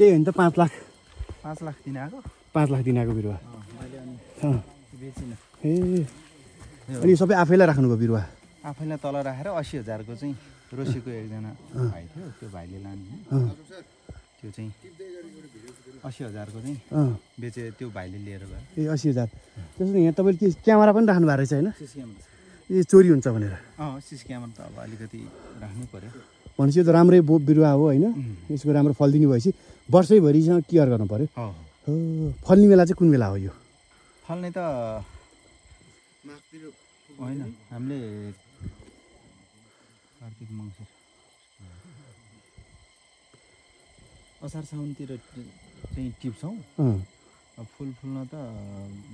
ए होइन त 5 लाख 5 लाख दिन आएको 5 लाख दिन आएको बिरुवा मैले अनि बेचिन ए अनि सबै आफैलाई राख्नुभयो बिरुवा आफैलाई तल राखेर 80,000 को चाहिँ रोसीको एकजना भाइ थियो त्यो भाइले लानु त्यो चाहिँ 80,000 को चाहिँ बेचे त्यो भाइले लिएर गयो ए 80,000 त्यसो यहाँ तपाईँले के क्यामेरा पनि राख्नु भएको रहेछ होइन सिसी क्यामेरा ए चोरी हुन्छ भनेर सिसी क्यामेरा त अब अलिकति राख्नै पर्यो भनेपछि यो त राम्रै बिरुवा हो होइन यसको राम्रो फल दिने भएपछि वर्षैभरिसँग केयर गर्नु पर्यो हो फल्ने बेला चाहिँ कुन बेला हो यो फल्ने त होइन हामीले कार्तिक मङ्सिर असार साउनतिर चाहिँ टिप्छौँ अब फुल फुल्न त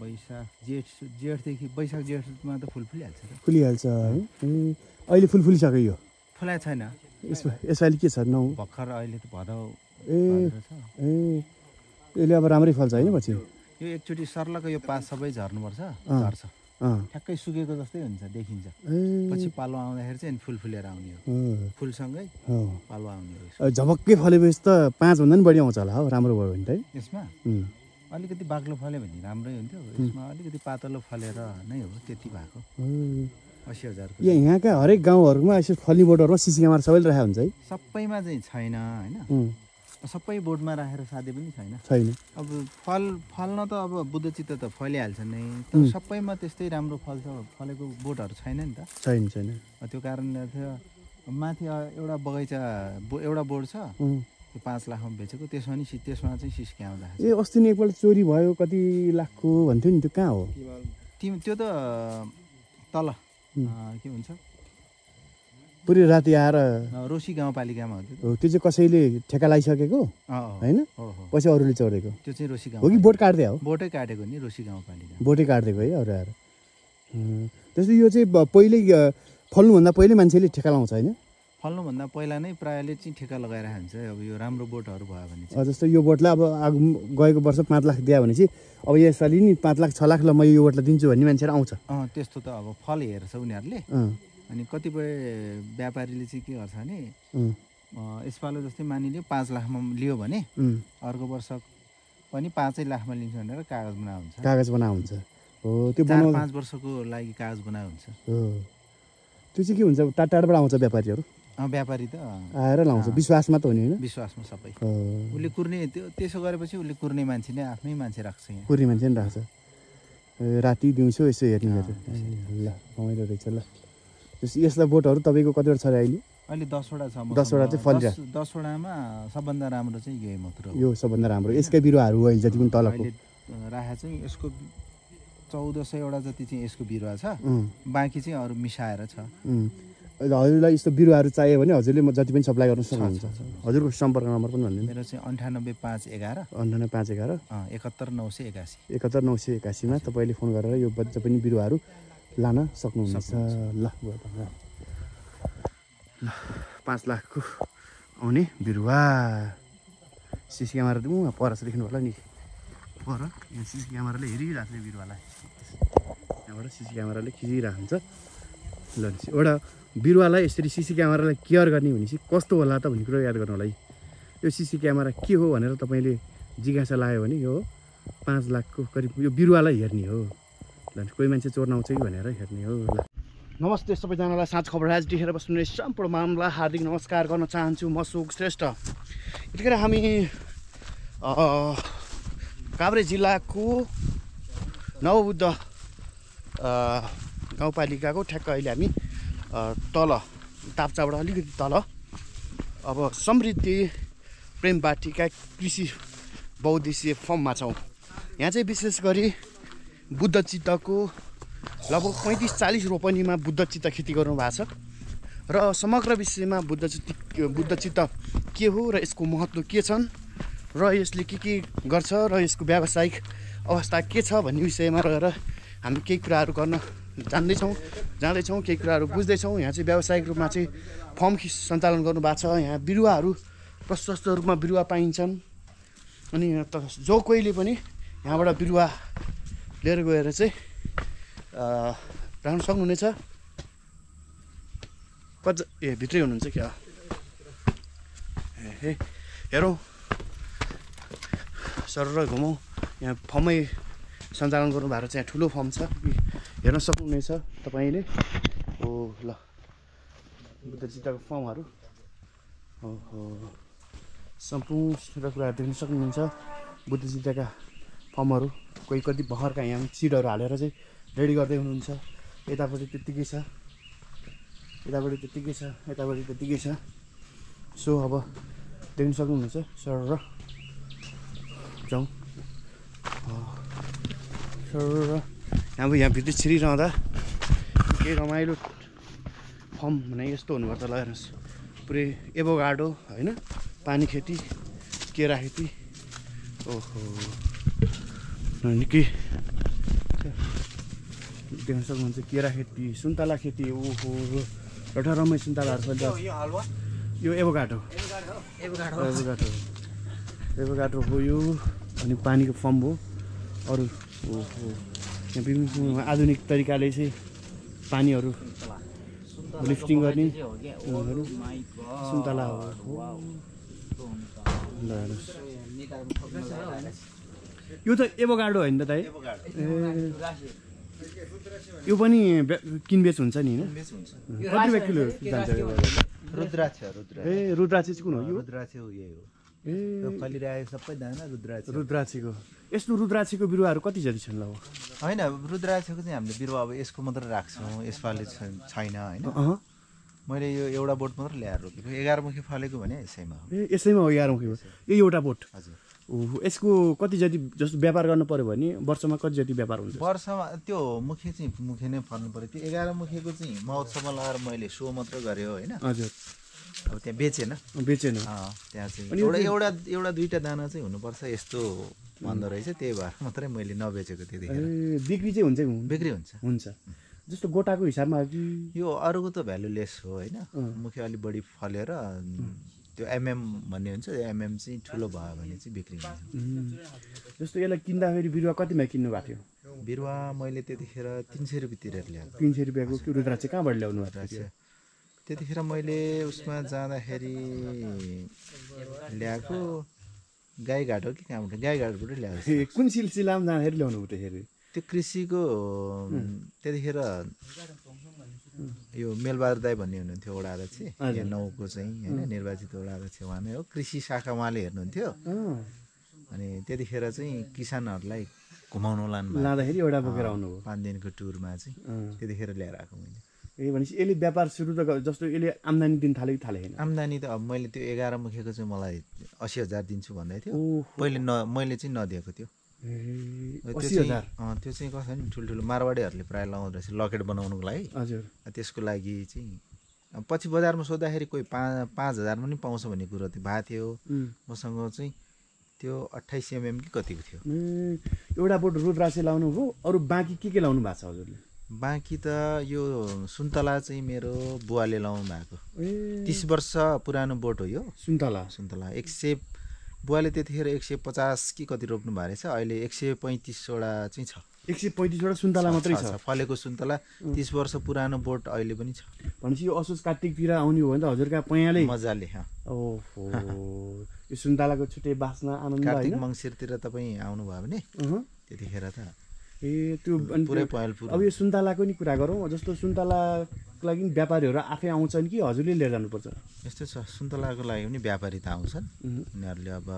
वैशाख जेठदेखि वैशाख जेठमा त फुल फुलिहाल्छ फुलिहाल्छ है अहिले फुल फुलिसक्यो यो फुलाएको छैन यसपालि के छ नौ भर्खर अहिले त भदौ ए यसले अब राम्रै फल्छ होइन पछि यो एकचोटि सर्लको यो पात सबै झर्नुपर्छ झर्छ ठ्याक्कै सुकेको जस्तै हुन्छ देखिन्छ पछि पालो आउँदाखेरि चाहिँ फुल फुलेर आउने हो फुलसँगै पालो आउने हो झपक्कै फलेपछि त 5 भन्दा पनि बढी आउँछ होला हो राम्रो भयो भने त है यसमा अलिकति बाक्लो फल्यो भने राम्रै हुन्थ्यो यसमा अलिकति पातलो फलेर नै हो त्यति भएको 80,000 को यहाँका हरेक गाउँहरूमा यसो फल्ने बोर्डहरूमा सिसी क्यामेरा सबैले राखेको हुन्छ है सबैमा चाहिँ छैन होइन सबै बोर्डमा राखेर साध्य पनि छैन अब फल्न त अब बुद्धचित्त त फलिहाल्छ नै तर सबैमा त्यस्तै राम्रो फल्छ फलेको बोटहरू छैन नि त छैन त्यो कारणले थियो माथि एउटा बगैँचा एउटा बोर्ड छ त्यो 5 लाखमा बेचेको त्यसमा चाहिँ सिस्की आउँदा ए अस्ति नै एकपल्ट चोरी भयो कति लाखको भन्थ्यो नि त्यो कहाँ हो त्यो त तल के भन्छ पुरै राति आएर रोसी गाउँपालिकामा हो त्यो चाहिँ कसैले ठेका लगाइसकेको होइन पछि अरूले चोरेको त्यो चाहिँ रोसी गाउँ हो कि बोट काट्दै हो बोटै काटेको नि रोसी गाउँपालिका बोटै काट्दिएको है अरू आएर त्यस्तो यो चाहिँ पहिल्यै फल्नुभन्दा पहिले मान्छेले ठेका लाउँछ होइन फल्नुभन्दा पहिला नै प्रायःले चाहिँ ठेका लगाएर हुन्छ अब यो राम्रो बोटहरू भयो भने जस्तो यो बोटलाई अब गएको वर्ष 5 लाख दियो भने चाहिँ अब यसपालि नि 5 लाख 6 लाख ल म यो बोटलाई दिन्छु भन्ने मान्छेहरू आउँछ त्यस्तो त अब फल हेर्छ उनीहरूले अनि कतिपय व्यापारीले चाहिँ के गर्छ भने यसपालि जस्तै मानिलियो 5 लाखमा लियो भने अर्को वर्ष पनि 5 लाखमा लिन्छ भनेर कागज बना हुन्छ हो त्यो 4-5 वर्षको लागि कागज बना हुन्छ हो त्यो चाहिँ के हुन्छ टाढाबाट आउँछ व्यापारीहरू व्यापारी त आएर लाउँछ विश्वासमा त हो नि होइन विश्वासमा सबै उसले कुर्ने त्यसो गरेपछि उसले कुर्ने मान्छे नै आफ्नै मान्छे राख्छ यहाँ कुर्ने मान्छे नि राख्छ राति दिउँसो यसो हेर्ने ल रमाइलो रहेछ ल यसलाई बोटहरू तपाईँको कतिवटा छ अहिले 10वटा छ 10वटा चाहिँ फलिरहेको 10वटामा सबभन्दा राम्रो चाहिँ यही मात्र हो यो सबभन्दा राम्रो यसकै बिरुवाहरू अहिले जति पनि तलको राखेको चाहिँ यसको 1400 जति चाहिँ यसको बिरुवा छ बाँकी चाहिँ अरू मिसाएर छ हजुरलाई यस्तो बिरुवाहरू चाहियो भने हजुरले म जति पनि सप्लाई गर्न सक्नुहुन्छ हजुरको सम्पर्क नम्बर पनि भन्दिनु मेरो चाहिँ 98511 98511 71981 71981 मा तपाईले फोन गरेर यो जति पनि बिरुवाहरू लान सक्नुहुन्छ ल 5 लाखको आउने बिरुवा सिसी क्यामेरा दिउँ परस लेख्नु होला नि पर यहाँ सिसी क्यामेराले हेरिराख्ने बिरुवालाई यहाँबाट सिसी क्यामेराले खिचिरहेको हुन्छ ल एउटा बिरुवालाई यसरी सिसी क्यामेरालाई केयर गर्ने भनेपछि कस्तो होला त भन्ने कुरो याद गर्नु होला यो सिसी क्यामेरा के हो भनेर तपाईँले जिज्ञासा लाग्यो भने यो 5 लाखको करिब यो बिरुवालाई हेर्ने हो ल कोही मान्छे चोर्न आउँछ कि भनेर हेर्ने हो ल नमस्ते सबैजनालाई साँझ खबर आज देखेर बस्नुहुने सम्पूर्ण मानवलाई हार्दिक नमस्कार गर्न चाहन्छु म सुक श्रेष्ठ यतिखेर हामी काभ्रे जिल्लाको नवबुद्ध गाउँपालिकाको ठ्याक्क अहिले हामी तल ताप्चाबाट अलिकति तल अब समृद्धि प्रेम बाटिका कृषि बहुद्देश्य फर्ममा छौँ। यहाँ चाहिँ विशेष गरी बुद्ध चित्तको लगभग 35-40 रोपनीमा बुद्ध चित्त खेती गर्नु भएको छ र समग्र विषयमा बुद्ध चित्त के हो र यसको महत्त्व के छन् र यसले के गर्छ र यसको व्यावसायिक अवस्था के छ भन्ने विषयमा रहेर हामी केही कुराहरू गर्न जाँदैछौँ केही कुराहरू बुझ्दैछौँ। यहाँ चाहिँ व्यावसायिक रूपमा चाहिँ फर्म सञ्चालन गर्नु भएको छ। यहाँ बिरुवाहरू प्रशस्त रूपमा बिरुवा पाइन्छन् अनि जो कोहीले पनि यहाँबाट बिरुवा लिएर गएर चाहिँ राख्न सक्नुहुनेछ। भित्रै हुनुहुन्छ क्या हेरौँ सरर घुमौँ। यहाँ फर्मै सञ्चालन गर्नुभएको चाहिँ ठुलो फर्म छ, हेर्न सक्नुहुनेछ तपाईँले। हो ल बुद्धचित्तको फर्महरू ओहो सम्पूर्ण कुराहरू देख्न सक्नुहुन्छ। बुद्धचित्तका फर्महरू कोही कति भर्खरका यहाँ सिडहरू हालेर चाहिँ रेडी गर्दै हुनुहुन्छ। यतापट्टि त्यत्तिकै छ, यतापट्टि त्यत्तिकै छ, यतापट्टि त्यत्तिकै छ। सो अब देख्न सक्नुहुनेछ सर जाउँ सर। अब यहाँ भित्र छिरिरहँदा केही रमाइलो फर्म भने यस्तो हुनुपर्छ ल हेर्नुहोस्। पुरै एभोकाडो होइन, पानी खेती, केरा खेती, ओहो निकै देख्न सक्नुहुन्छ। केरा खेती, सुन्तला खेती, ओहो रमै सुन्तलाहरू फल्छ। यो एभोकाडो एभोकाडो हो यो, अनि पानीको फर्म हो। अरू ओहो यहाँ विभिन्न आधुनिक तरिकाले चाहिँ पानीहरू लिफ्टिङ गर्ने सुन्तला हो। ल हेर्नुहोस् यो त एभोकाडो होइन त दाइ? यो पनि किनबेच हुन्छ नि होइन? कति रुपियाँ किलो जान्छ? रुद्राक्ष ए रुद्राक्ष चाहिँ कुन हो? यो रुद्राक्ष हो, यही हो। ए फलिरहेको सबै दाना रुद्राक्षको। यस्तो रुद्राक्षको बिरुवाहरू कति जति छन् ल? होइन रुद्राक्षको चाहिँ हामीले बिरुवा अब यसको मात्रै राख्छौँ, यसपालि छैन होइन। मैले यो एउटा बोट मात्र ल्याएर रोपेको, 11 मुखी फलेको भने यसैमा हो। ए यसैमा हो 11 मुखी हो यो एउटा बोट? हजुर। ओहो यसको कति जति जस्तो व्यापार गर्नु पऱ्यो भने वर्षमा कति जति व्यापार हुन्छ? वर्षमा त्यो मुखी चाहिँ मुखी नै फल्नु पऱ्यो। त्यो 11 मुखीको चाहिँ महोत्सवमा लगाएर मैले सो मात्र गरेँ होइन। हजुर। अब त्यहाँ बेचेन त्यहाँ चाहिँ एउटा दुईवटा दाना चाहिँ हुनुपर्छ यस्तो भन्दो रहेछ, त्यही भएर मात्रै मैले नबेचेको त्यतिखेर। बिक्री चाहिँ हुन्छ? बिक्री हुन्छ जस्तो गोटाको हिसाबमा यो अरूको त भ्यालुलेस हो होइन। मुखी अलिक बढी फलेर त्यो एमएम भन्ने हुन्छ, एमएम चाहिँ ठुलो भयो भने चाहिँ बिक्री हुन्छ। जस्तो यसलाई किन्दाखेरि बिरुवा कतिमा किन्नु भएको थियो? बिरुवा मैले त्यतिखेर 300 रुपियाँ तिरेर ल्याएको। 300 रुपियाँको रुद्राक्ष कहाँबाट ल्याउनु भएको थियो? त्यतिखेर मैले उसमा जाँदाखेरि ल्याएको गाईघाट हो कि कहाँबाट? गाईघाटबाट ल्याएको। कुन सिलसिलामा जाँदाखेरि ल्याउनु हुँदाखेरि? त्यो कृषिको त्यतिखेर यो मेलबहादुर दाई भन्ने हुनुहुन्थ्यो वडा अध्यक्ष, यहाँ 9को चाहिँ होइन निर्वाचित वडा अध्यक्ष उहाँ नै हो। कृषि शाखा उहाँले हेर्नुहुन्थ्यो। अनि त्यतिखेर चाहिँ किसानहरूलाई घुमाउनु लाँदाखेरि एउटा बोकेर आउनु हो 5 दिनको टुरमा चाहिँ, त्यतिखेर ल्याएर आएको मैले। ए भनेपछि यसले व्यापार सुरु त जस्तो यसले आम्दानी दिन थाल्यो कि थालेन? आम्दानी त अब मैले त्यो 11 मुखीको चाहिँ मलाई 80,000 दिन्छु भन्दै थियो पहिले। मैले चाहिँ नदिएको थियो। त्यो चाहिँ कसो नि ठुल्ठुलो मारवाडीहरूले प्रायः लगाउँदो रहेछ लकेट बनाउनुको लागि। हजुर। त्यसको लागि चाहिँ पछि बजारमा सोद्धाखेरि कोही 5,000 पनि पाउँछ भन्ने कुरो थियो भएको थियो। मसँग चाहिँ त्यो 28 mm कि कतिको थियो। एउटा बोट रुद्राक्ष लाउनु हो, अरू बाँकी के लाउनु भएको छ हजुरले? बाँकी त यो सुन्तला चाहिँ मेरो बुवाले लाउनु भएको 30 वर्ष पुरानो बोट हो यो। सुन्तला 100 बुवाले त्यतिखेर 150 कि कति रोप्नु भएको रहेछ। अहिले 135 वटा चाहिँ छ। 135 वटा सुन्तला मात्रै छ फलेको सुन्तला। 30 वर्ष पुरानो बोट अहिले पनि छ। भनेपछि यो असोज कार्तिकतिर आउने हो भने त हजुरका पयाले मजाले। ओहो यो सुन्तलाको छुट्टै बास्ना आनन्द हैन? कार्तिक मङ्सिरतिर तपाईँ आउनुभयो भने त्यतिखेर त ए त्यो पुरै पहेँलपुर। अब यो सुन्तलाको नि कुरा गरौँ। जस्तो सुन्तलाको लागि व्यापारीहरू आफै आउँछन् कि हजुरले लिएर जानुपर्छ? यस्तो छ, सुन्तलाको लागि पनि व्यापारी त आउँछन् उनीहरूले। अब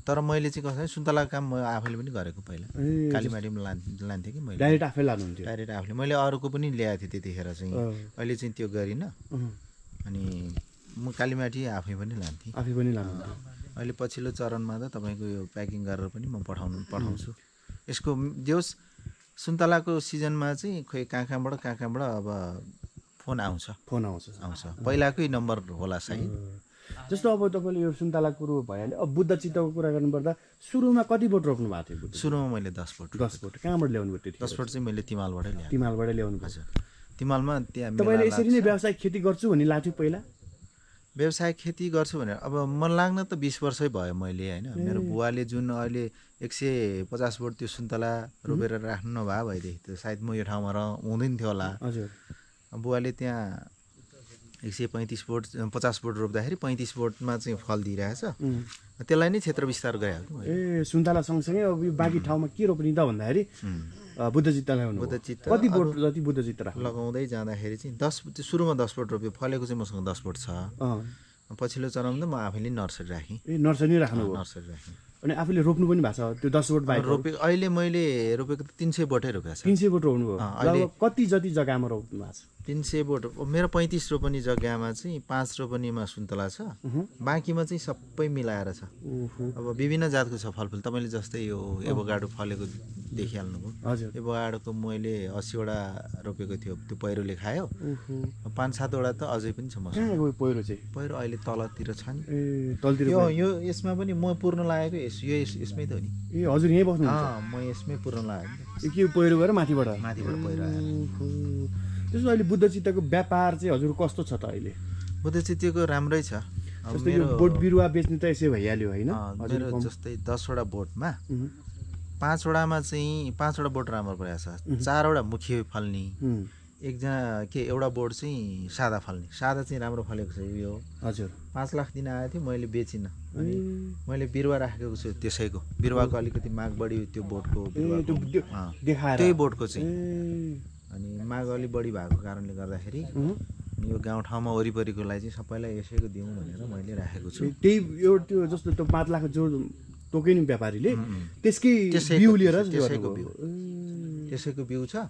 तर मैले चाहिँ कसरी सुन्तलाको काम म आफैले पनि गरेको पहिला। कालीमाटीमा लान्थेँ कि मैले। डाइरेक्ट आफै लानुहुन्थ्यो? डाइरेक्ट आफूले। मैले अरूको पनि ल्याएको थिएँ त्यतिखेर चाहिँ, अहिले चाहिँ त्यो गरिनँ। अनि म कालीमाटी आफै पनि लान्थेँ। अहिले पछिल्लो चरणमा त तपाईँको यो प्याकिङ गरेर पनि म पठाउँछु। यसको देउस सुन्तलाको सिजनमा चाहिँ खोइ कहाँबाट अब फोन आउँछ। पहिलाकै नम्बर होला सायद। जस्तो अब तपाईँले यो सुन्तला कुरो भइहाल्यो। अब बुद्ध चित्तको कुरा गर्नुपर्दा सुरुमा कति बोट रोप्नु भएको थियो? सुरुमा मैले 10 बोट। कहाँबाट ल्याउनु भयो? 10 बोट चाहिँ मैले तिमालबाटै ल्याएँ। तिमालबाटै ल्याउनु पर्छ। तिमालमा त्यहाँ तपाईँले यसरी नै व्यावसायिक खेती गर्छु भन्ने लाग्थ्यो पहिला? व्यवसायिक खेती गर्छु भनेर अब मन लाग्न त 20 वर्षै भयो मैले होइन। मेरो बुवाले जुन अहिले 150 बोट त्यो सुन्तला रोपेर राख्नु नभए भएदेखि त सायद म यो ठाउँमा हुँदैन थियो होला। हजुर। बुवाले त्यहाँ 135 बोट 50 बोट रोप्दाखेरि 35 बोटमा चाहिँ फल दिइरहेछ त्यसलाई नै क्षेत्र विस्तार गरिहाल्छु ए सुन्तला सँगसँगै अब यो बाँकी ठाउँमा के रोप्ने त भन्दाखेरि बुद्धचित्त लगाउनु बुद्धचित्त कति बोट जति बुद्धचित्त राख्नु लगाउँदै जाँदाखेरि चाहिँ 10 सुरुमा 10 बोट रोप्यो फलेको चाहिँ मसँग 10 बोट छ पछिल्लो चरणमा म आफैले नर्सरी राखेँ ए नर्सरी राख्नु नर्सरी राखेँ अनि आफूले रोप्नु पनि भएको छ त्यो 10 बोट बाहेक रोपेको अहिले मैले रोपेको त 300 बोटै रोपेको छ 300 बोट रोप्नु भयो कति जति जग्गामा रोप्नु भएको छ 300 बोट मेरो 35 रोपनी जग्गामा चाहिँ 5 रोपनीमा सुन्तला छ बाँकीमा चाहिँ सबै मिलाएर छ अब विभिन्न जातको छ फलफुल तपाईँले जस्तै यो एभोकाडो फलेको देखिहाल्नुभयो हजुर एभोकाडोको मैले 80 वटा रोपेको थियो त्यो पहिरोले खायो 5-7 वटा त अझै पनि छ मसँग पहिरो चाहिँ पहिरो अहिले तलतिर छ नि ए तलतिर यो यसमा पनि म पूर्ण लागेको यसमै त हो नि ए हजुर यहीँ बस्नुहुन्छ म यसमै पूर्ण लागेको ए के पहिरो गएर माथिबाट पहिरो आयो त्यसो अहिले बुद्धचित्तको व्यापार चाहिँ हजुर कस्तो छ त अहिले बुद्धचित्तको राम्रै छ जस्तै यो बोट बिरुवा बेच्ने त यसै भइहाल्यो होइन मेरो जस्तै 10 वटा बोटमा 5 वटामा चाहिँ 5 वटा बोट राम्रो परेको छ 4 वटा मुख्य फल्ने एकजना एउटा बोट चाहिँ सादा फल्ने सादा चाहिँ राम्रो फलेको छ यो हजुर 5 लाख दिन आएको थियो मैले बेचिनँ अनि मैले बिरुवा राखेको छु त्यसैको बिरुवाको अलिकति माग बढी त्यो बोटको त्यही बोटको चाहिँ अनि माग अलि बढी भएको कारणले गर्दाखेरि यो गाउँठाउँमा वरिपरिकोलाई चाहिँ सबैलाई यसैको दिउँ भनेर मैले राखेको छु त्यही यो त्यो जस्तो त्यो 5 लाख जो तोके नि व्यापारीले त्यसकै बिउ लिएर त्यसैको बिउ छ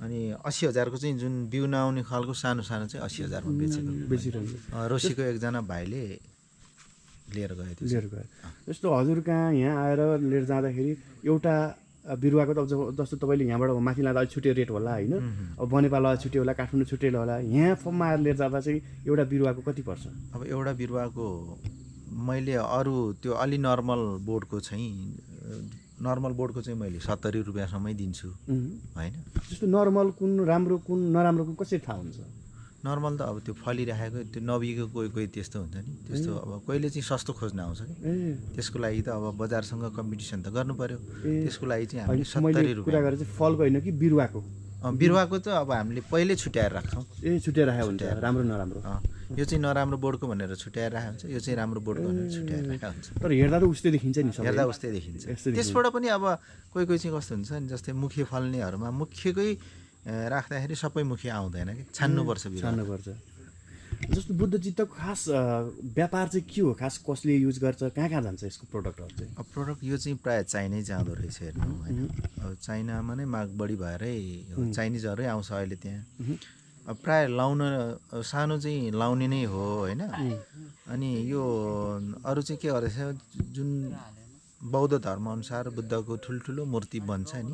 अनि 80,000 को चाहिँ जुन बिउ नआउने खालको सानो सानो चाहिँ 80,000 मा बेचिरहन्छ रोसीको एकजना भाइले लिएर गए जस्तो हजुर कहाँ यहाँ आएर लिएर जाँदाखेरि एउटा बिरुवाको त जस्तो तपाईँले यहाँबाट माथि लाँदा अलिक छुट्टै रेट होला होइन अब बनेपाल छुट्टै होला काठमाडौँ छुट्टै होला यहाँ फर्ममा आएर लिएर जाँदा चाहिँ एउटा बिरुवाको कति पर्छ अब एउटा बिरुवाको मैले अरू त्यो अलि नर्मल बोर्डको चाहिँ नर्मल बोर्डको चाहिँ मैले 70 रुपियाँसम्मै दिन्छु होइन जस्तो नर्मल कुन राम्रो कुन नराम्रो कुन कसरी थाहा हुन्छ नर्मल त अब त्यो फलिरहेको त्यो नबिएको कोही त्यस्तो हुन्छ नि त्यस्तो अब कहिले चाहिँ सस्तो खोज्न आउँछ कि त्यसको लागि त अब बजारसँग कम्पिटिसन त गर्नु पर्यो त्यसको लागि चाहिँ हामीले 70 रुपियाँ कुरा गरेर चाहिँ फलको होइन कि बिरुवाको बिरुवाको त अब हामीले पहिले छुट्याएर राख्छौँ छुट्याएर राखेको हुन्छ राम्रो नराम्रो यो चाहिँ नराम्रो बोर्डको भनेर छुट्याएर राखेको हुन्छ यो चाहिँ राम्रो बोर्डको भनेर छुट्याएर राखेको हुन्छ तर हेर्दा त उस्तै देखिन्छ नि हेर्दा उस्तै देखिन्छ त्यसबाट पनि अब कोही चाहिँ कस्तो हुन्छ नि जस्तै मुख्य फल्नेहरूमा मुख्यकै राख्दाखेरि सबै मुख्य आउँदैन कि छान्नुपर्छ जस्तो बुद्धचित्तको खास व्यापार चाहिँ के हो खास कसले युज गर्छ कहाँ जान्छ यसको प्रडक्टहरू चाहिँ अब प्रडक्ट यो चाहिँ प्रायः चाइनै जाँदो रहेछ हेर्नु होइन अब चाइनामा नै माग बढी भएरै चाइनिजहरू आउँछ अहिले त्यहाँ अब प्रायः लाउन सानो चाहिँ लाउने नै हो होइन अनि यो अरू चाहिँ के गरेछ जुन बौद्ध धर्म अनुसार बुद्धको ठुल्ठुलो मूर्ति बन्छ नि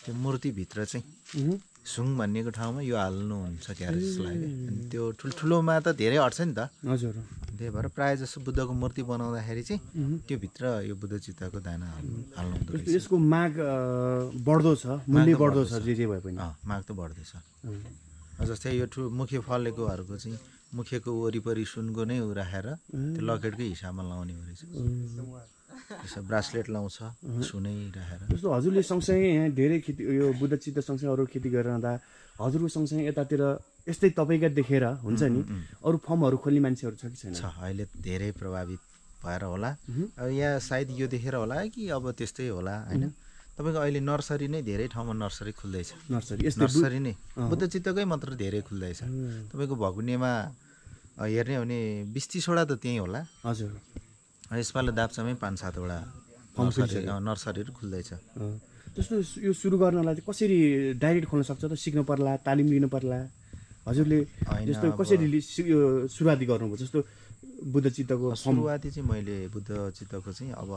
त्यो मूर्तिभित्र चाहिँ सुङ भन्नेको ठाउँमा यो हाल्नुहुन्छ क्यारे जस्तो लाग्यो अनि त्यो ठुल्ठुलोमा त धेरै अट्छ नि त हजुर त्यही भएर प्रायः जस्तो बुद्धको मूर्ति बनाउँदाखेरि चाहिँ त्यो भित्र यो बुद्धचित्तको दाना हाल्नु हुँदो रहेछ यसको माग बढ्दो छ मूल्य बढ्दो छ जे भए पनि माग त बढ्दैछ जस्तै यो मुख्य फलेकोहरूको चाहिँ मुख्यको वरिपरि सुनको नै राखेर त्यो लकेटकै हिसाबमा लाउने रहेछ यसो ब्रासलेट लाउँछ सुनै राखेर जस्तो हजुरले सँगसँगै यहाँ धेरै खेती यो बुद्धचित्त सँगसँगै अरू खेती गरिरहँदा हजुरको सँगसँगै यतातिर यस्तै तपाईँका देखेर हुन्छ नि अरू फर्महरू खोल्ने मान्छेहरू छ कि छैन छ अहिले धेरै प्रभावित भएर होला अब यहाँ सायद यो देखेर होला कि अब त्यस्तै होला होइन तपाईँको अहिले नर्सरी नै धेरै ठाउँमा नर्सरी खुल्दैछ नर्सरी नै बुद्धचित्तकै मात्र धेरै खुल्दैछ तपाईँको भगुनेमा हेर्ने हो भने 20-30 वटा त त्यहीँ होला हजुर यसपालि दाप्चामै 5-7 वटा नर्सरीहरू खुल्दैछ जस्तो यो सुरु गर्नलाई चाहिँ कसरी डाइरेक्ट खोल्न सक्छ त सिक्नु पर्ला तालिम लिनु पर्ला हजुरले जस्तो कसरी यो सुरुवाती गर्नुभयो जस्तो बुद्धचित्तको सुरुवाती चाहिँ मैले बुद्धचित्तको चाहिँ अब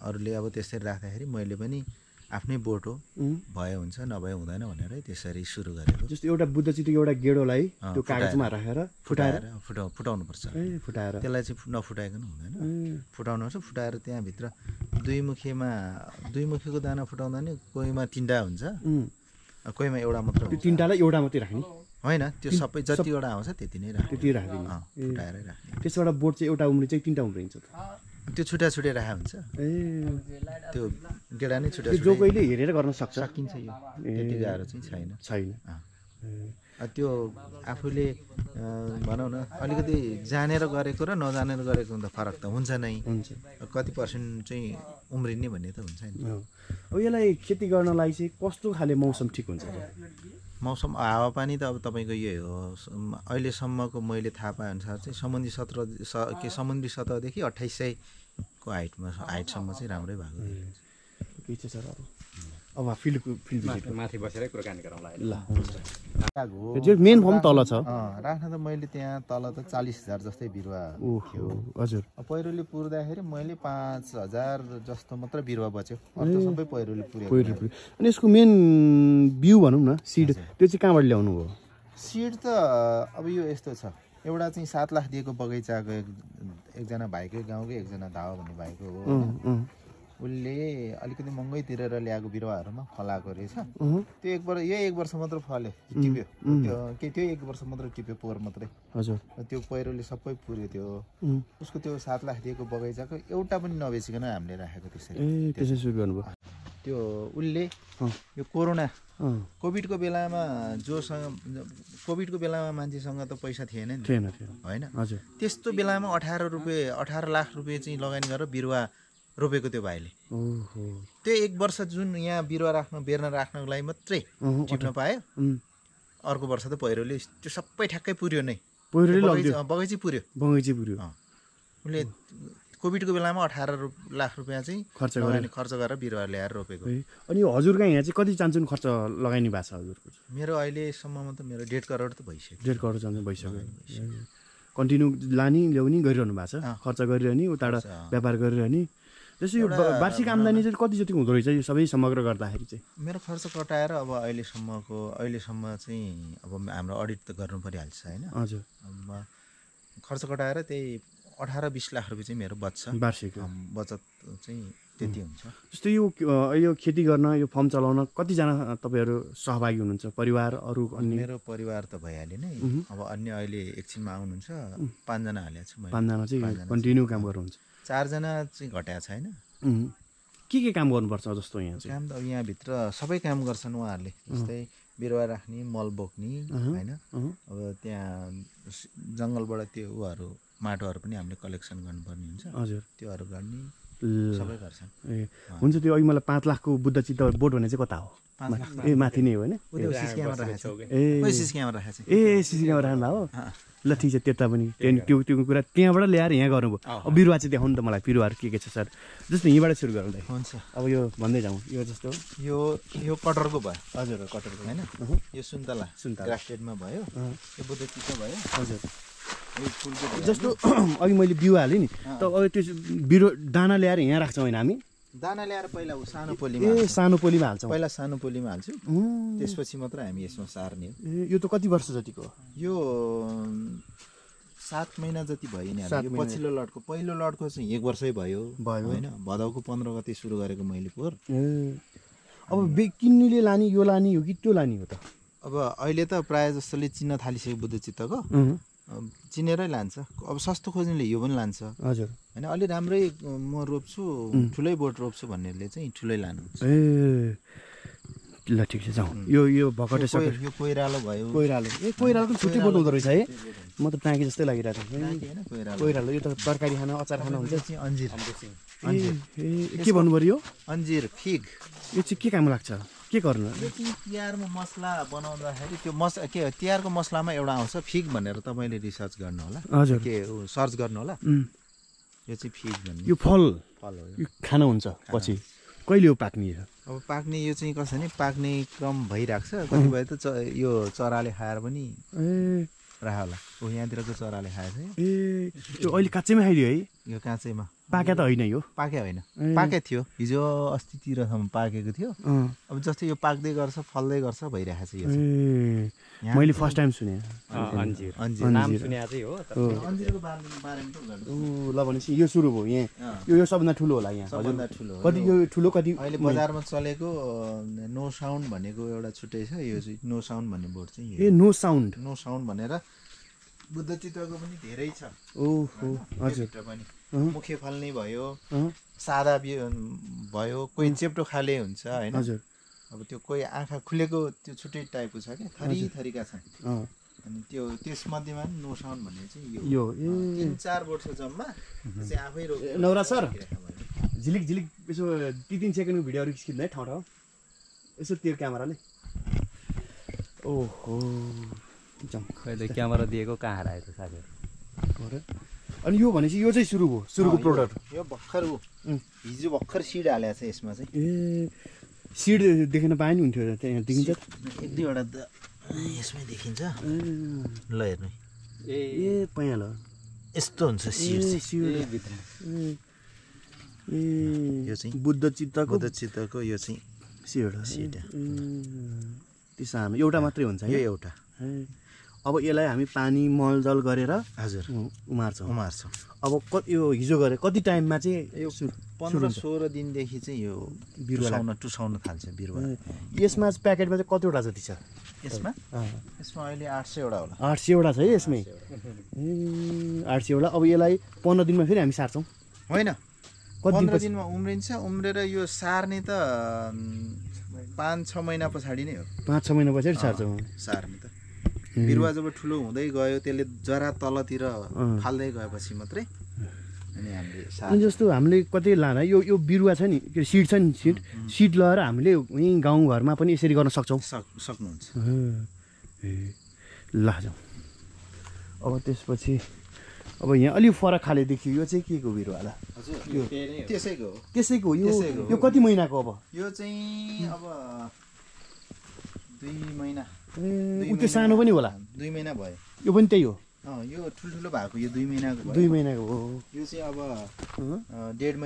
अरूले अब त्यसरी राख्दाखेरि मैले पनि आफ्नै बोट हो भए हुन्छ नभए हुँदैन भनेर त्यसरी सुरु गरेको जस्तो एउटा बुद्धचित्तको एउटा गेडोलाई त्यो कागजमा राखेर फुटाउनुपर्छ फुटाएर त्यसलाई चाहिँ नफुटाइकन हुँदैन फुटाउनुपर्छ फुटाएर त्यहाँभित्र दुई मुखीको दाना फुटाउँदा नि कोहीमा 3टा हुन्छ कोहीमा एउटा मात्र त्यो 3टालाई एउटा मात्रै राख्ने होइन त्यो सबै जतिवटा आउँछ त्यति नै त्यति राखिदिनु फुटाएरै राख्ने त्यसबाट बोट चाहिँ एउटा उम्री चाहिँ 3टा उम्रिन्छ त्यो छुट्टा राखेको हुन्छ त्यो गेडा नै छुट्टा जो कहिले हेरेर गर्न सक्छ सकिन्छ यो त्यति गाह्रो चाहिँ छैन त्यो आफूले भनौँ न अलिकति जानेर गरेको र नजानेर गरेको त फरक त हुन्छ नै, कति पर्सेन्ट चाहिँ उम्रिने भन्ने त हुन्छ नि। अब यसलाई खेती गर्नलाई चाहिँ कस्तो खाले मौसम ठिक हुन्छ? मौसम हावापानी त अब तपाईँको यही हो, अहिलेसम्मको मैले थाहा पाए अनुसार चाहिँ समुद्री सतहदेखि 2800को हाइटसम्म चाहिँ राम्रै भएको के छ सर? अब फिल्ड माथि बसेरै कुराकानी गरौँला। ल हुन्छ। मेन फर्म तल छ राख्न त मैले त्यहाँ तल त 40,000 जस्तै बिरुवा थियो। हजुर। पहिरोले पुर्दाखेरि मैले 5,000 जस्तो मात्र बिरुवा बच्यो, अर्को सबै पहिरोले पुर्यो। अनि यसको मेन बिउ भनौँ न सिड, त्यो चाहिँ कहाँबाट ल्याउनु भयो? सिड त अब यो यस्तो छ, एउटा चाहिँ 7 लाख दिएको बगैँचाको एकजना भाइकै गाउँकै एकजना धावा भन्ने भाइको हो। उसले अलिकति महँगै तिरेर ल्याएको बिरुवाहरूमा फलाएको रहेछ। त्यो एक वर्ष मात्र फल्यो, टिप्यो। त्यो 1 वर्ष मात्र टिप्यो, पोहोर मात्रै। हजुर। त्यो पहिरोले सबै पुर्यो। त्यो उसको त्यो 7 लाख दिएको बगैँचाको एउटा पनि नबेचिकन हामीले राखेको त्यसरी। त्यसै सुरु गर्नुभयो? त्यो उसले यो कोभिडको बेलामा कोभिडको बेलामा मान्छेसँग त पैसा थिएन नि, होइन? हजुर। त्यस्तो बेलामा 18 लाख रुपियाँ चाहिँ लगानी गरेर बिरुवा रोपेको त्यो भाइले। त्यो 1 वर्ष जुन यहाँ बिरुवा बेर्न राख्नको लागि मात्रै टिप्न पायो, अर्को वर्ष त पहिरोले त्यो सबै ठ्याक्कै पुर्यो नै, बगैँची पुर्यो। उसले कोभिडको बेलामा 18 लाख रुपियाँ चाहिँ खर्च गरेर बिरुवा ल्याएर रोपेको। अनि हजुरका यहाँ चाहिँ कति चान्चुन खर्च लगाइने भएको छ हजुरको? मेरो अहिलेसम्ममा त मेरो 1.5 करोड त भइसक्यो। 1.5 करोड चान्चुन भइसक्यो। कन्टिन्यू ल्याउने गरिरहनु भएको छ, खर्च गरिरहने, उताबाट व्यापार गरिरहने। जस्तो यो वार्षिक आम्दानी चाहिँ कति जति हुँदो रहेछ यो सबै समग्र गर्दाखेरि चाहिँ? मेरो खर्च कटाएर अब अहिलेसम्म चाहिँ अब हाम्रो अडिट त गर्नु परिहाल्छ, होइन? हजुर। खर्च कटाएर त्यही 18-20 लाख रुपियाँ चाहिँ मेरो बच्छ, वार्षिक बचत चाहिँ त्यति हुन्छ। जस्तो यो खेती गर्न, यो फर्म चलाउन कतिजना तपाईँहरू सहभागी हुनुहुन्छ? परिवार, अरू अन्य? मेरो परिवार त भइहाल्यो नै। अब अन्य अहिले एकछिनमा आउनुहुन्छ 5 जना हालेको छु मैले। 5 जना चाहिँ कन्टिन्यू काम गर्नुहुन्छ? 4 जना चाहिँ घटाएको छैन। के काम गर्नुपर्छ जस्तो यहाँ चाहिँ? काम त अब यहाँभित्र सबै काम गर्छन् उहाँहरूले, जस्तै बिरुवा राख्ने, मल बोक्ने, होइन? अब त्यहाँ जङ्गलबाट त्यो उहरू माटोहरू पनि हामीले कलेक्सन गर्नुपर्ने हुन्छ। हजुर। त्योहरू गर्ने सबै गर्छन्। हुन्छ। त्यो अघि मलाई 5 लाखको बुद्ध चित्त बोट भने चाहिँ कता हो? माथि नै हो होइन? सिसी क्यामेरा राखेको छ। सिसी क्यामेरा राख्नु हो? ल ठिक छ। त्यता पनि त्यो कुरा त्यहाँबाट ल्याएर यहाँ गर्नुभयो। अब बिरुवा चाहिँ देखाउनु त मलाई, बिरुवाहरू के छ सर? जस्तो यहीँबाट सुरु गरौँ त। हुन्छ। अब यो भन्दै जाउँ, यो जस्तो यो कटरको भयो। हजुर, कटरको होइन? यो सुन्तला ग्राफ्टेडमा भयो, यो बुद्ध चित्त भयो। हजुर। जस्तो अघि मैले बिउ हालेँ नि, त अब त्यो बिरुवा दाना ल्याएर यहाँ राख्छौँ होइन हामी? दाना ल्याएर पहिला सानो पोलीमा सानो पोलीमा हाल्छौँ। पहिला सानो पोलीमा हाल्छु, त्यसपछि मात्र हामी यसमा सार्ने हो। यो त कति वर्ष जतिको? यो 7 महिना जति भयो नि। यो पछिल्लो लटको पहिलो लटको चाहिँ 1 वर्षै भयो, होइन? भदौको 15 गते सुरु गरेको मैले पोहोर। अब किन्नेले लाने, यो लाने हो कि त्यो लाने हो त? अब अहिले त प्रायः जस्तोले चिन्न थालिसक्यो बुद्ध चित्तको, चिनेरै लान्छ। अब सस्तो खोज्नेले यो पनि लान्छ। हजुर। होइन? अलि राम्रै म रोप्छु, ठुलै बोट रोप्छु भन्नेले चाहिँ ठुलै लानुहुन्छ। ल ठिक छ, जाउँ। यो भकटे सकेर यो कोइरालो भयो। कोइरालो पनि छुट्टै बोट हुँदो रहेछ है? म त टाँकी जस्तै लागिरहेको छ। कोइरालो यो त तरकारी खाना, अचार खाना हुन्छ। अन्जिर। के भन्नुभयो यो? अन्जिर, फिग। यो चाहिँ के काम लाग्छ? के गर्नु? यो चाहिँ तिहारमा मसला बनाउँदाखेरि त्यो तिहारको मसलामा एउटा आउँछ फिग भनेर, तपाईँले रिसर्च गर्नु होला। हजुर। के सर्च गर्नु होला। यो चाहिँ फिग भन्ने यो फल हो। यो खाना हुन्छ पछि कहिले हो पाक्ने? अब पाक्ने यो चाहिँ कसो भने पाक्ने क्रम भइरहेको छ। कतिपय त यो चराले खाएर पनि राख्यो होला। यहाँतिरको चराले खाएछ। त्यो अहिले काँचैमा खाइदियो है? यो काँचैमा पाके त होइन? यो पाके होइन, पाके थियो। हिजो अस्तितिरसम्म पाकेको थियो। अब जस्तै यो पाक्दै गर्छ, फल्दै गर्छ, भइरहेको छ यो। मैले फर्स्ट टाइम सुने। ल भनेपछि यो सुरु भयो यहाँ? यो सबभन्दा ठुलो होला यहाँ? सबभन्दा ठुलो। कति यो ठुलो? कति अहिले बजारमा चलेको नो साउन्ड भनेको एउटा छुट्टै छ। यो चाहिँ नो साउन्ड भन्ने बोर्ड चाहिँ नो साउन्ड भनेर बुद्ध चित्तको पनि धेरै छ। ओहो, हजुर। मुखे फल्ने भयो, सादा भयो, कोही चेप्टो खाले हुन्छ, होइन? हजुर। अब त्यो कोही आँखा खुलेको त्यो छुट्टै टाइपको छ क्या थरीका छन् अनि त्यो त्यसमध्येमा नि नोसाउन भन्ने चाहिँ यो 3-4 वर्ष जम्मा चाहिँ आफै रोक्यो नवराज सर झिलिक झिलिक यसो 3 सेकेन्डको भिडियोहरू खिच्नु है ठाउँ ठाउँ यसो तेरो क्यामेराले ओहो खैले क्यामेरा दिएको कहाँ हरायो त साथीहरु अनि यो भनेपछि यो चाहिँ सुरुको प्रोडक्ट यो भर्खर हिजो भर्खर सिड हालेको छ यसमा चाहिँ ए सिड देख्न पाए नि हुन्थ्यो त्यहाँ देखिन्छ एक दुईवटा त यसमै देखिन्छ ल हेर्नु ए पयालो यस्तो हुन्छ सिड यो चाहिँ बुद्ध चित्तको यो चाहिँ सिड त्यो सानो एउटा मात्रै हुन्छ यो एउटा अब यसलाई हामी पानी मलजल गरेर हजुर उमार्छौँ अब यो हिजो गरे कति टाइममा चाहिँ यो 15-16 दिनदेखि चाहिँ यो बिरुवा टुसाउन थाल्छ बिरुवा यसमा प्याकेटमा चाहिँ कतिवटा जति छ यसमा अहिले 800 वटा होला 800 वटा छ है यसमै 800 वटा अब यसलाई 15 दिनमा फेरि हामी सार्छौँ होइन 15 दिनमा उम्रेर यो सार्ने त 5-6 महिना पछाडि नै हो 5-6 महिना पछाडि सार्छौँ सार्ने त बिरुवा जब ठुलो हुँदै गयो त्यसले जरा तलतिर फाल्दै गएपछि मात्रै अनि अनि जस्तो हामीले कतै लाँदा यो बिरुवा छ नि के सिड छ नि सिड लगाएर हामीले यहीँ गाउँघरमा पनि यसरी गर्न सक्छौँ सक्नुहुन्छ ल जाउँ अब त्यसपछि अब यहाँ अलिक फरक खाले देखियो यो चाहिँ के को बिरुवा होला त्यसैको यो कति महिनाको अब यो चाहिँ अब 2 महिना त्यो सानो पनि होला 2 महिना भयो यो पनि त्यही हो यो ठुल्ठुलो भएको यो 2 महिनाको भयो 2 महिनाको हो यो चाहिँ अब 1.5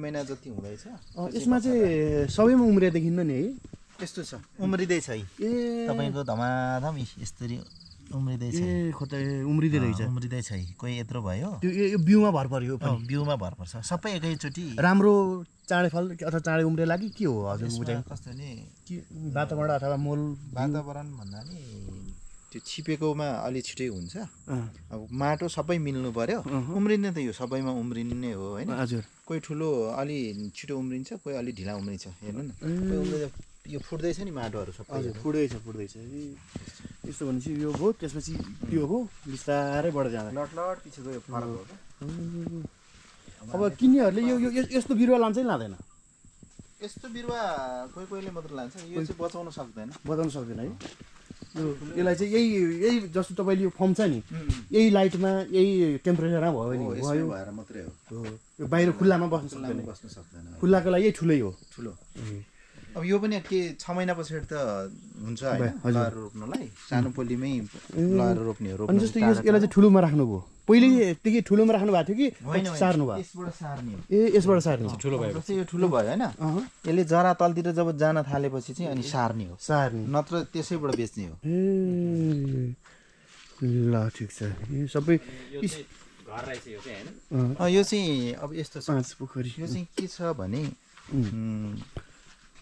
महिना जति हुँदैछ यसमा चाहिँ सबैमा उम्रिया देखिन्न नि है यस्तो छ उम्रिँदै छ तपाईँको धमाधम यसरी उम्रिँदै छ उम्रिँदै रहेछ उम्रिँदै छ कोही यत्रो भयो यो बिउमा भर पर्यो बिउमा भर पर्छ सबै एकैचोटि राम्रो चाँडै फल अथवा चाँडै उम्रेला कि के हो हजुर बुझाइ कस्तो नि के वातावरण अथवा मोल वातावरण भन्दा नि त्यो छिपेकोमा अलि छिटै हुन्छ अब माटो सबै मिल्नु पर्यो उम्रिने त यो सबैमा उम्रिने हो होइन हजुर कोही ठुलो अलि छिटो उम्रिन्छ कोही अलि ढिला उम्रिन्छ हेर्नु न कोही उम्रिँदा यो फुट्दैछ नि माटोहरू सबै फुट्दैछ यस्तो भनेपछि यो हो त्यसपछि त्यो हो बिस्तारै बढ्दै जाँदा लट पछि गयो फरक हो अब किन्नेहरूले यो यस्तो बिरुवा लान्छ कि लाँदैन यस्तो बिरुवा कोहीले मात्र लान्छ यो चाहिँ बचाउन सक्दैन है यसलाई चाहिँ यही जस्तो तपाईँले यो फर्म छ नि यही लाइटमा यही टेम्परेचरमा भयो नि भएर मात्रै हो यो बाहिर खुल्लामा बस्न सक्दैन खुल्लाको लागि यही ठुलै हो ठुलो अब यो पनि के 6 महिना पछाडि त हुन्छ हैन लगाएर रोप्नलाई सानो पोलीमै लगाएर रोप्ने हो अनि जस्तो यसलाई चाहिँ ठुलोमा राख्नुभयो पहिले त्यही ठुलोमा राख्नु भएको थियो कि सार्नु भयो यसबाट सार्ने हो यसबाट सार्ने ठुलो भयो जस्तै यो ठुलो भयो हैन यसले जरा तलतिर जब जान थालेपछि चाहिँ अनि सार्ने हो नत्र त्यसैबाट बेच्ने हो ल ठिक छ यो सबै घर रहेछ यो चाहिँ हैन यो चाहिँ अब यस्तो छ 5 पोखरी यो चाहिँ के छ भने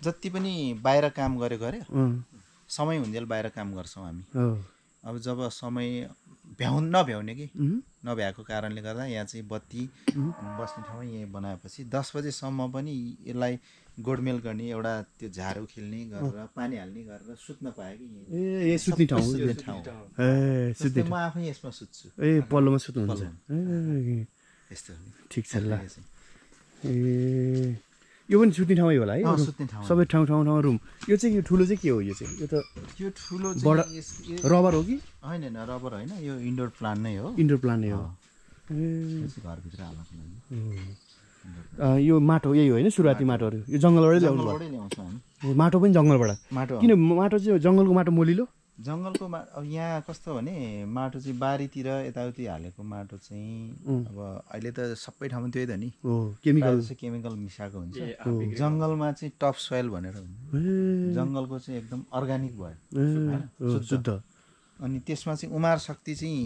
जति पनि बाहिर काम गरे समय हुन्जेल बाहिर काम गर्छौँ हामी अब जब समय नभ्याउने कि नभ्याएको कारणले गर्दा यहाँ चाहिँ बत्ती बस्ने ठाउँ यहाँ बनाएपछि 10 बजेसम्म पनि यसलाई गोडमेल गर्ने एउटा त्यो झाडु खेल्ने गरेर पानी हाल्ने गरेर सुत्न पाएँ कि सुत्ने ठाउँ म आफै यसमा सुत्छु पल्लोमा सुत्नुहुन्छ यस्तो ठिक छ ल यो पनि सुत्ने ठाउँै होला है सबै ठाउँ रुम यो चाहिँ ठुलो चाहिँ के हो यो चाहिँ यो ठुलो रबर हो कि होइन रबर होइन यो इन्डोर प्लान्ट नै हो घरभित्र हाल्नको लागि यो माटो यही हो होइन सुरुवाती माटोहरू यो जङ्गलबाटै ल्याउँछ हामी माटो पनि जङ्गलबाट किन माटो चाहिँ जङ्गलको माटो मोलिलो जङ्गलको अब यहाँ कस्तो भने माटो चाहिँ बारीतिर यताउति हालेको माटो चाहिँ अब अहिले त सबै ठाउँमा त्यही त नि केमिकल मिसाएको हुन्छ जङ्गलमा चाहिँ टप सोइल भनेर हुन्छ जङ्गलको चाहिँ एकदम अर्ग्यानिक भयो शुद्ध अनि त्यसमा चाहिँ उमार शक्ति चाहिँ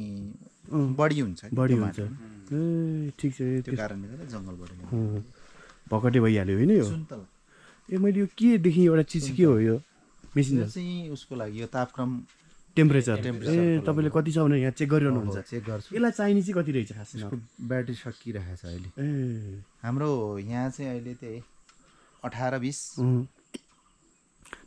बढी हुन्छ ठिक छ त्यो कारणले गर्दा जङ्गलबाट भकटे भइहाल्यो होइन यो मैले यो के देखेँ एउटा चिज के हो यो मेसिन चाहिँ उसको लागि यो तापक्रम टेम्परेचर तपाईँले कति छ भने यहाँ चेक गरिरहनुहुन्छ चेक गर्छु यसलाई चाहिने चाहिँ कति रहेछ खास ब्याट्री सकिरहेको छ अहिले हाम्रो यहाँ चाहिँ अहिले त्यही 18-20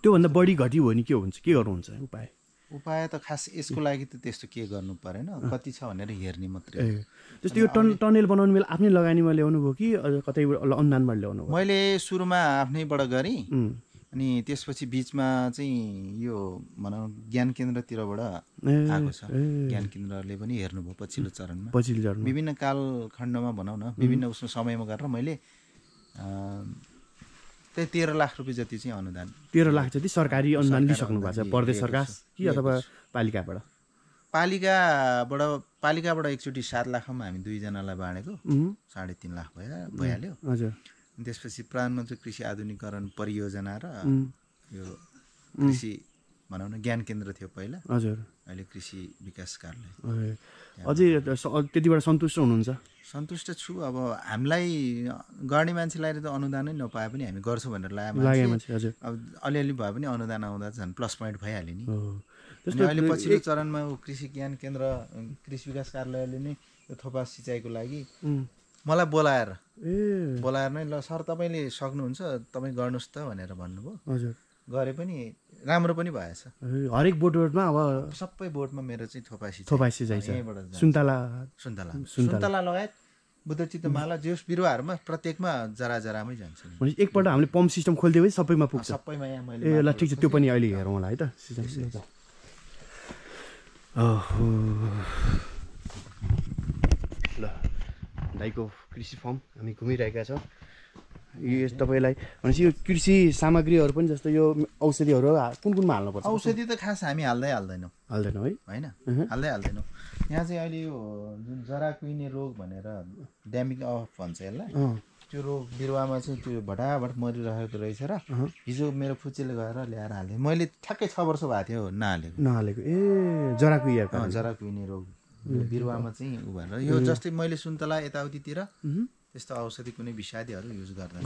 त्योभन्दा बढी घटी हो नि के हुन्छ, के गर्नुहुन्छ उपाय? उपाय त खास यसको लागि त त्यस्तो के गर्नु परेन, कति छ भनेर हेर्ने मात्रै। जस्तो यो टनेल बनाउने बेला आफ्नै लगानीमा ल्याउनु भयो कि कतै अनुदानबाट ल्याउनु भयो? मैले सुरुमा आफ्नैबाट गरेँ, अनि त्यसपछि बिचमा चाहिँ यो भनौँ ज्ञान केन्द्रतिरबाट आएको छ। ज्ञान केन्द्रले पनि हेर्नुभयो पछिल्लो चरणमा, विभिन्न कालखण्डमा भनौँ न, विभिन्न उसमा समयमा गरेर मैले त्यही 13 लाख रुपियाँ जति चाहिँ अनुदान, 13 लाख जति सरकारी अनुदान लिइसक्नु भएको छ, प्रदेश सरकार कि अथवा पालिकाबाट? पालिकाबाट एकचोटि 7 लाखमा हामी 2 जनालाई बाँडेको, 3.5 लाख भइहाल्यो। हजुर। त्यसपछि प्रधानमन्त्री कृषि आधुनिकीकरण परियोजना र यो कृषि भनौँ न ज्ञान केन्द्र थियो पहिला, हजुर, अहिले कृषि विकास कार्यालय। अझै त्यतिबाट सन्तुष्ट हुनुहुन्छ? सन्तुष्ट छु। अब हामीलाई गर्ने मान्छेलाई त अनुदानै नपाए पनि हामी गर्छौँ भनेर लाग्यो मान्छे। हजुर। अब अलिअलि भए पनि अनुदान आउँदा झन् प्लस पोइन्ट भइहाल्यो नि। अहिले पछिल्लो चरणमा कृषि ज्ञान केन्द्र कृषि विकास कार्यालयले नै यो थोपा सिँचाइको लागि मलाई बोलाएर नै ल सर तपाईँले सक्नुहुन्छ, तपाईँ गर्नुहोस् त भनेर भन्नुभयो। हजुर। गरे पनि राम्रो पनि भएछ। हरेक बोर्डमा अब सबै बोर्डमा मेरो चाहिँ थोपा सिँचाइ छ। सुन्तला लगायत बुद्धचित्त माला जोस बिरुवाहरूमा प्रत्येकमा जरामै जान्छ। एकपल्ट हामीले पम्प सिस्टम खोलिदियो भने सबैमा पुग्छ। सबैमा यहाँ मैले ए ल ठिक छ, त्यो पनि अहिले हेरौँ होला है त। ल दाइको कृषि फर्म हामी घुमिरहेका छौँ। यो तपाईँलाई भनेपछि यो कृषि सामग्रीहरू पनि जस्तो यो औषधिहरू कुनमा हाल्नुपर्छ? औषधि त खास हामी हाल्दैनौँ है, होइन हाल्दैनौँ। यहाँ चाहिँ अहिले यो जुन जरा कुहिने रोग भनेर ड्यामिङ अफ भन्छ यसलाई, त्यो रोग बिरुवामा चाहिँ त्यो भटाभट मरिरहेको रहेछ र हिजो मेरो फुच्चेले गएर ल्याएर हालेँ। मैले ठ्याक्कै 6 वर्ष भएको थियो नहालेको। ए जरा कुहिने रोग बिरुवामा चाहिँ उ भएर यो जस्तै मैले सुन्तला यताउतितिर त्यस्तो औषधि कुनै विषादीहरू युज गर्दैन।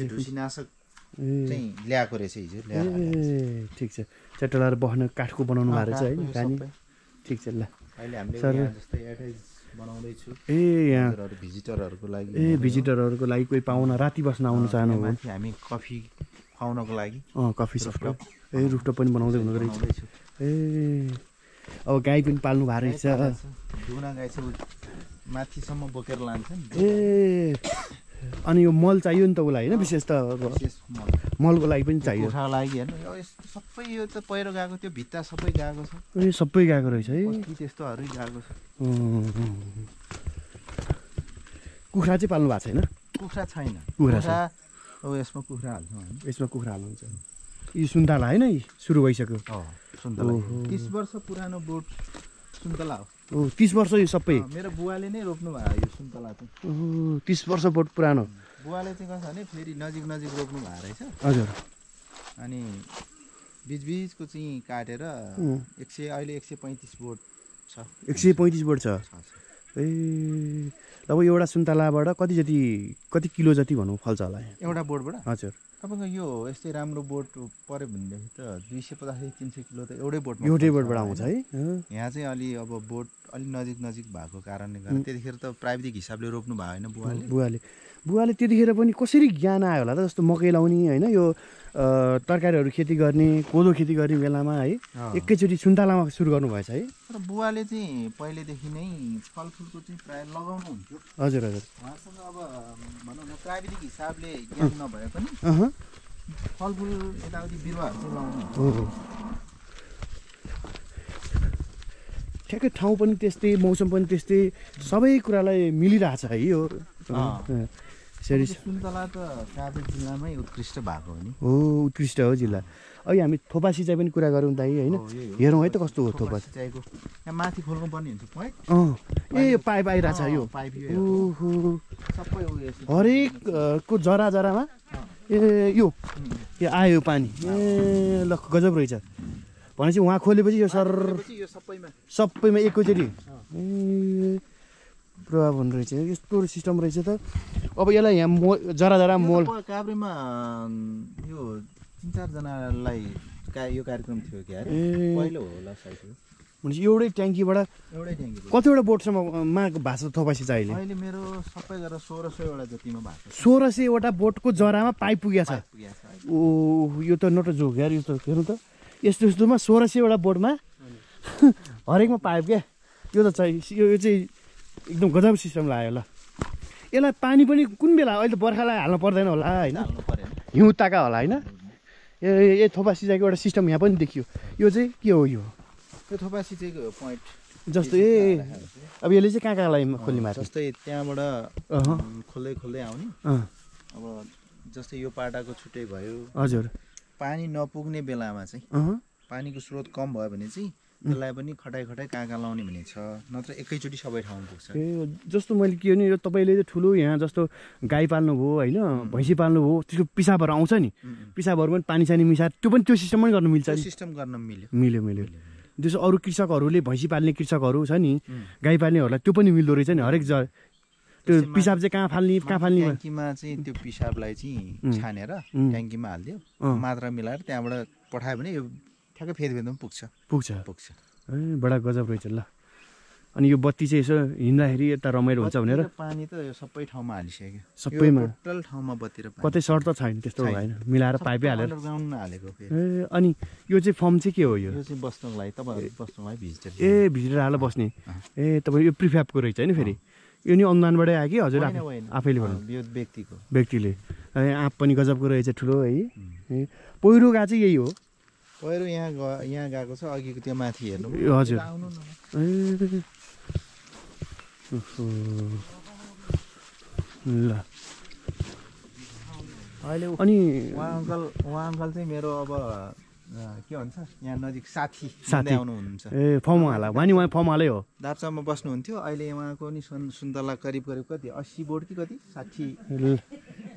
ढुसीनाशक चाहिँ ल्याएको रहेछ हिजो ल्याएर। ठिक छ, चट्टलाएर बस्न काठको बनाउनु भएको रहेछ है पानी। ठिक छ, ल अहिले हामीले जस्तै एडभाइस बनाउँदैछु। यहाँ भिजिटरहरूको लागि कोही पाहुना राति बस्न आउनु चाहनु हो, हामी कफी खुवाउनको लागि कफी सप रुफटप पनि बनाउँदै हुँदो रहेछ। अब गाई पनि पाल्नु भएको रहेछ। दुना गाई चाहिँ माथिसम्म बोकेर लान्छ नि। अनि यो मल चाहियो नि त उसलाई होइन, विशेष त मलको लागि पनि चाहियो। कुखुराको लागि हेर्नु सबै यो त पहिरो गएको त्यो भित्ता सबै गएको छ। सबै गएको रहेछ है, त्यस्तोहरू गएको छ। कुखुरा चाहिँ पाल्नु भएको छैन? कुखुरा छैन। यसमा कुखुरा हाल्छौँ हामी। यसमा कुखुरा हाल्नुहुन्छ। यो सुन्तला होइन, सुरु भइसक्यो। सुन्तला 30 वर्ष पुरानो बोट सुन्तला हो। 30 वर्ष यो सबै? मेरो बुवाले नै रोप्नु भयो यो सुन्तला चाहिँ। 30 वर्ष बोट पुरानो। बुवाले चाहिँ कसो भने फेरि नजिक रोप्नु भएको रहेछ। हजुर। अनि बिचको चाहिँ काटेर अहिले 135 बोट छ। 135 बोट छ। ए अब एउटा सुन्तलाबाट कति किलो जति भनौँ फल्छ होला एउटा बोटबाट? हजुर। तपाईँको यो यस्तै राम्रो बोट पऱ्यो भनेदेखि त 250-300 किलो त एउटै बोटबाट आउँछ है। यहाँ चाहिँ अलि अब बोट अलिक नजिक भएको कारणले गर्दा त्यतिखेर त प्राविधिक हिसाबले रोप्नु भयो होइन बुवाले त्यतिखेर पनि कसरी ज्ञान आयो होला त? जस्तो मकै लाउने होइन, यो तरकारीहरू खेती गर्ने, कोदो खेती गर्ने बेलामा है एकैचोटि सुन्तलामा सुरु गर्नुभएछ है? तर बुवाले चाहिँ पहिलेदेखि नै फलफुलको चाहिँ प्रायः लगाउनु हुन्थ्यो। हजुर। उहाँसँग अब भनौँ न प्राविधिक हिसाबले ज्ञान नभए पनि फलफुल यताउति बिरुवाहरू चाहिँ लाउनु। ठ्याक्कै ठाउँ पनि त्यस्तै, मौसम पनि त्यस्तै, सबै कुरालाई मिलिरहेछ है यो। सुन्तला त काभ्रे जिल्लामै उत्कृष्ट भएको हो नि। उत्कृष्ट हो जिल्ला। अहिले हामी थोपा सिँचाइ पनि कुरा गरौँ दाइ होइन, हेरौँ है त कस्तो हो थोपा सिँचाइको। यहाँ माथि खोल्नु पर्ने हुन्छ पोइन्ट। यो पाइप आइरहेछ यो। सबै हरेकको जरामा यो आयो पानी। ल गजब रहेछ। भनेपछि उहाँ खोलेपछि यो सबैमा एकैचोटि प्रभाव हुने रहेछ। यस्तो सिस्टम रहेछ त। अब यसलाई यहाँ जरा मोल काभ्रेमा यो 3-4 जनालाई यो कार्यक्रम थियो कि पहिलो होला सायद। भनेपछि एउटै ट्याङ्कीबाट एउटै ट्याङ्की कतिवटा बोटसम्म मा भएको छ थोपा सिँचाइ अहिले? अहिले मेरो सबै गरेर 1600 वटा जतिमा भएको छ। 1600 वटा बोटको जरामा पाइप पुगेको छ। पुगेको छ। ओ यो त नट जोक यार, यो त हेर्नु त यस्तो यस्तोमा 1600 वटा बोटमा हरेकमा पाइप क्या। यो त चाहिँ यो चाहिँ एकदम गजब सिस्टम लाग्यो ल। यसलाई पानी पनि कुन बेला अहिले त बर्खालाई हाल्नु पर्दैन होला होइन, हाल्नु परेन। हिउँ ताका होला होइन। ए थोपा सिँचाइको एउटा सिस्टम यहाँ पनि देखियो। यो चाहिँ के हो? यो थोपा सिँचाइको पोइन्ट जस्तो अब यसले चाहिँ कहाँ कहाँलाई खोल्ने मार्छ? जस्तै त्यहाँबाट खोल्दै खोल्दै आउने। अब जस्तै यो पाटाको छुट्टै भयो। हजुर। पानी नपुग्ने बेलामा चाहिँ पानीको स्रोत कम भयो भने चाहिँ त्यसलाई पनि खटाइ खटाइ कहाँ कहाँ लाउने भन्ने छ, नत्र एकैचोटि सबै ठाउँमा पुग्छ। ए जस्तो मैले के भने यो तपाईँले चाहिँ ठुलो यहाँ जस्तो गाई पाल्नुभयो होइन, भैँसी पाल्नुभयो, त्यसको पिसाबहरू आउँछ नि, पिसाबहरू पनि पानी सानी मिसाएर त्यो पनि त्यो सिस्टम पनि गर्नु मिल्छ? सिस्टम गर्न मिल्यो। मिल्यो। त्यसो अरू कृषकहरूले भैँसी पाल्ने कृषकहरू छ नि, गाई पाल्नेहरूलाई त्यो पनि मिल्दो रहेछ नि। हरेक त्यो पिसाब चाहिँ कहाँ फाल्ने ट्याङ्कीमा चाहिँ त्यो पिसाबलाई चाहिँ छानेर ट्याङ्कीमा हालिदियो, मात्रा मिलाएर त्यहाँबाट पठायो भने यो ठ्याक्कै फेदमा पुग्छ। ए बडा गजब रहेछ ल। अनि यो बत्ती चाहिँ यसो हिँड्दाखेरि यता रमाइलो हुन्छ भनेर पानी त यो सबै ठाउँमा हालिसक्यो। सबैमा टोटल ठाउँमा बत्ती र कतै सर्ट त छैन त्यस्तो होइन, मिलाएर पाइपै हालेर अन्डरग्राउन्डमा हालेको। ए अनि यो चाहिँ फर्म चाहिँ के हो? यो चाहिँ बस्नको लागि तपाईहरु बस्नको लागि भिजिटर। ए भिजिटर हालेर बस्ने। ए तपाईँ यो प्रिफ्याबको रहेछ होइन फेरि? यो नि अनुदानबाटै आयो कि हजुर आफैले भन्नु? यो व्यक्तिले। ए आँप पनि गजबको रहेछ ठुलो है। ए पहिरो गएको चाहिँ यही हो? पहिरो यहाँ गएको छ, अघिको त्यो माथि हेर्नु। हजुर। ए ल अहिले अनि उहाँ अङ्कल चाहिँ मेरो अब के भन्छ यहाँ नजिक साथी आउनुहुन्छ। ए फर्मवाला उहाँ फर्मवालै हो? दार्चुलामा बस्नुहुन्थ्यो, अहिले उहाँको नि सुन्तला करिब कति 80 बोट कि कति 60।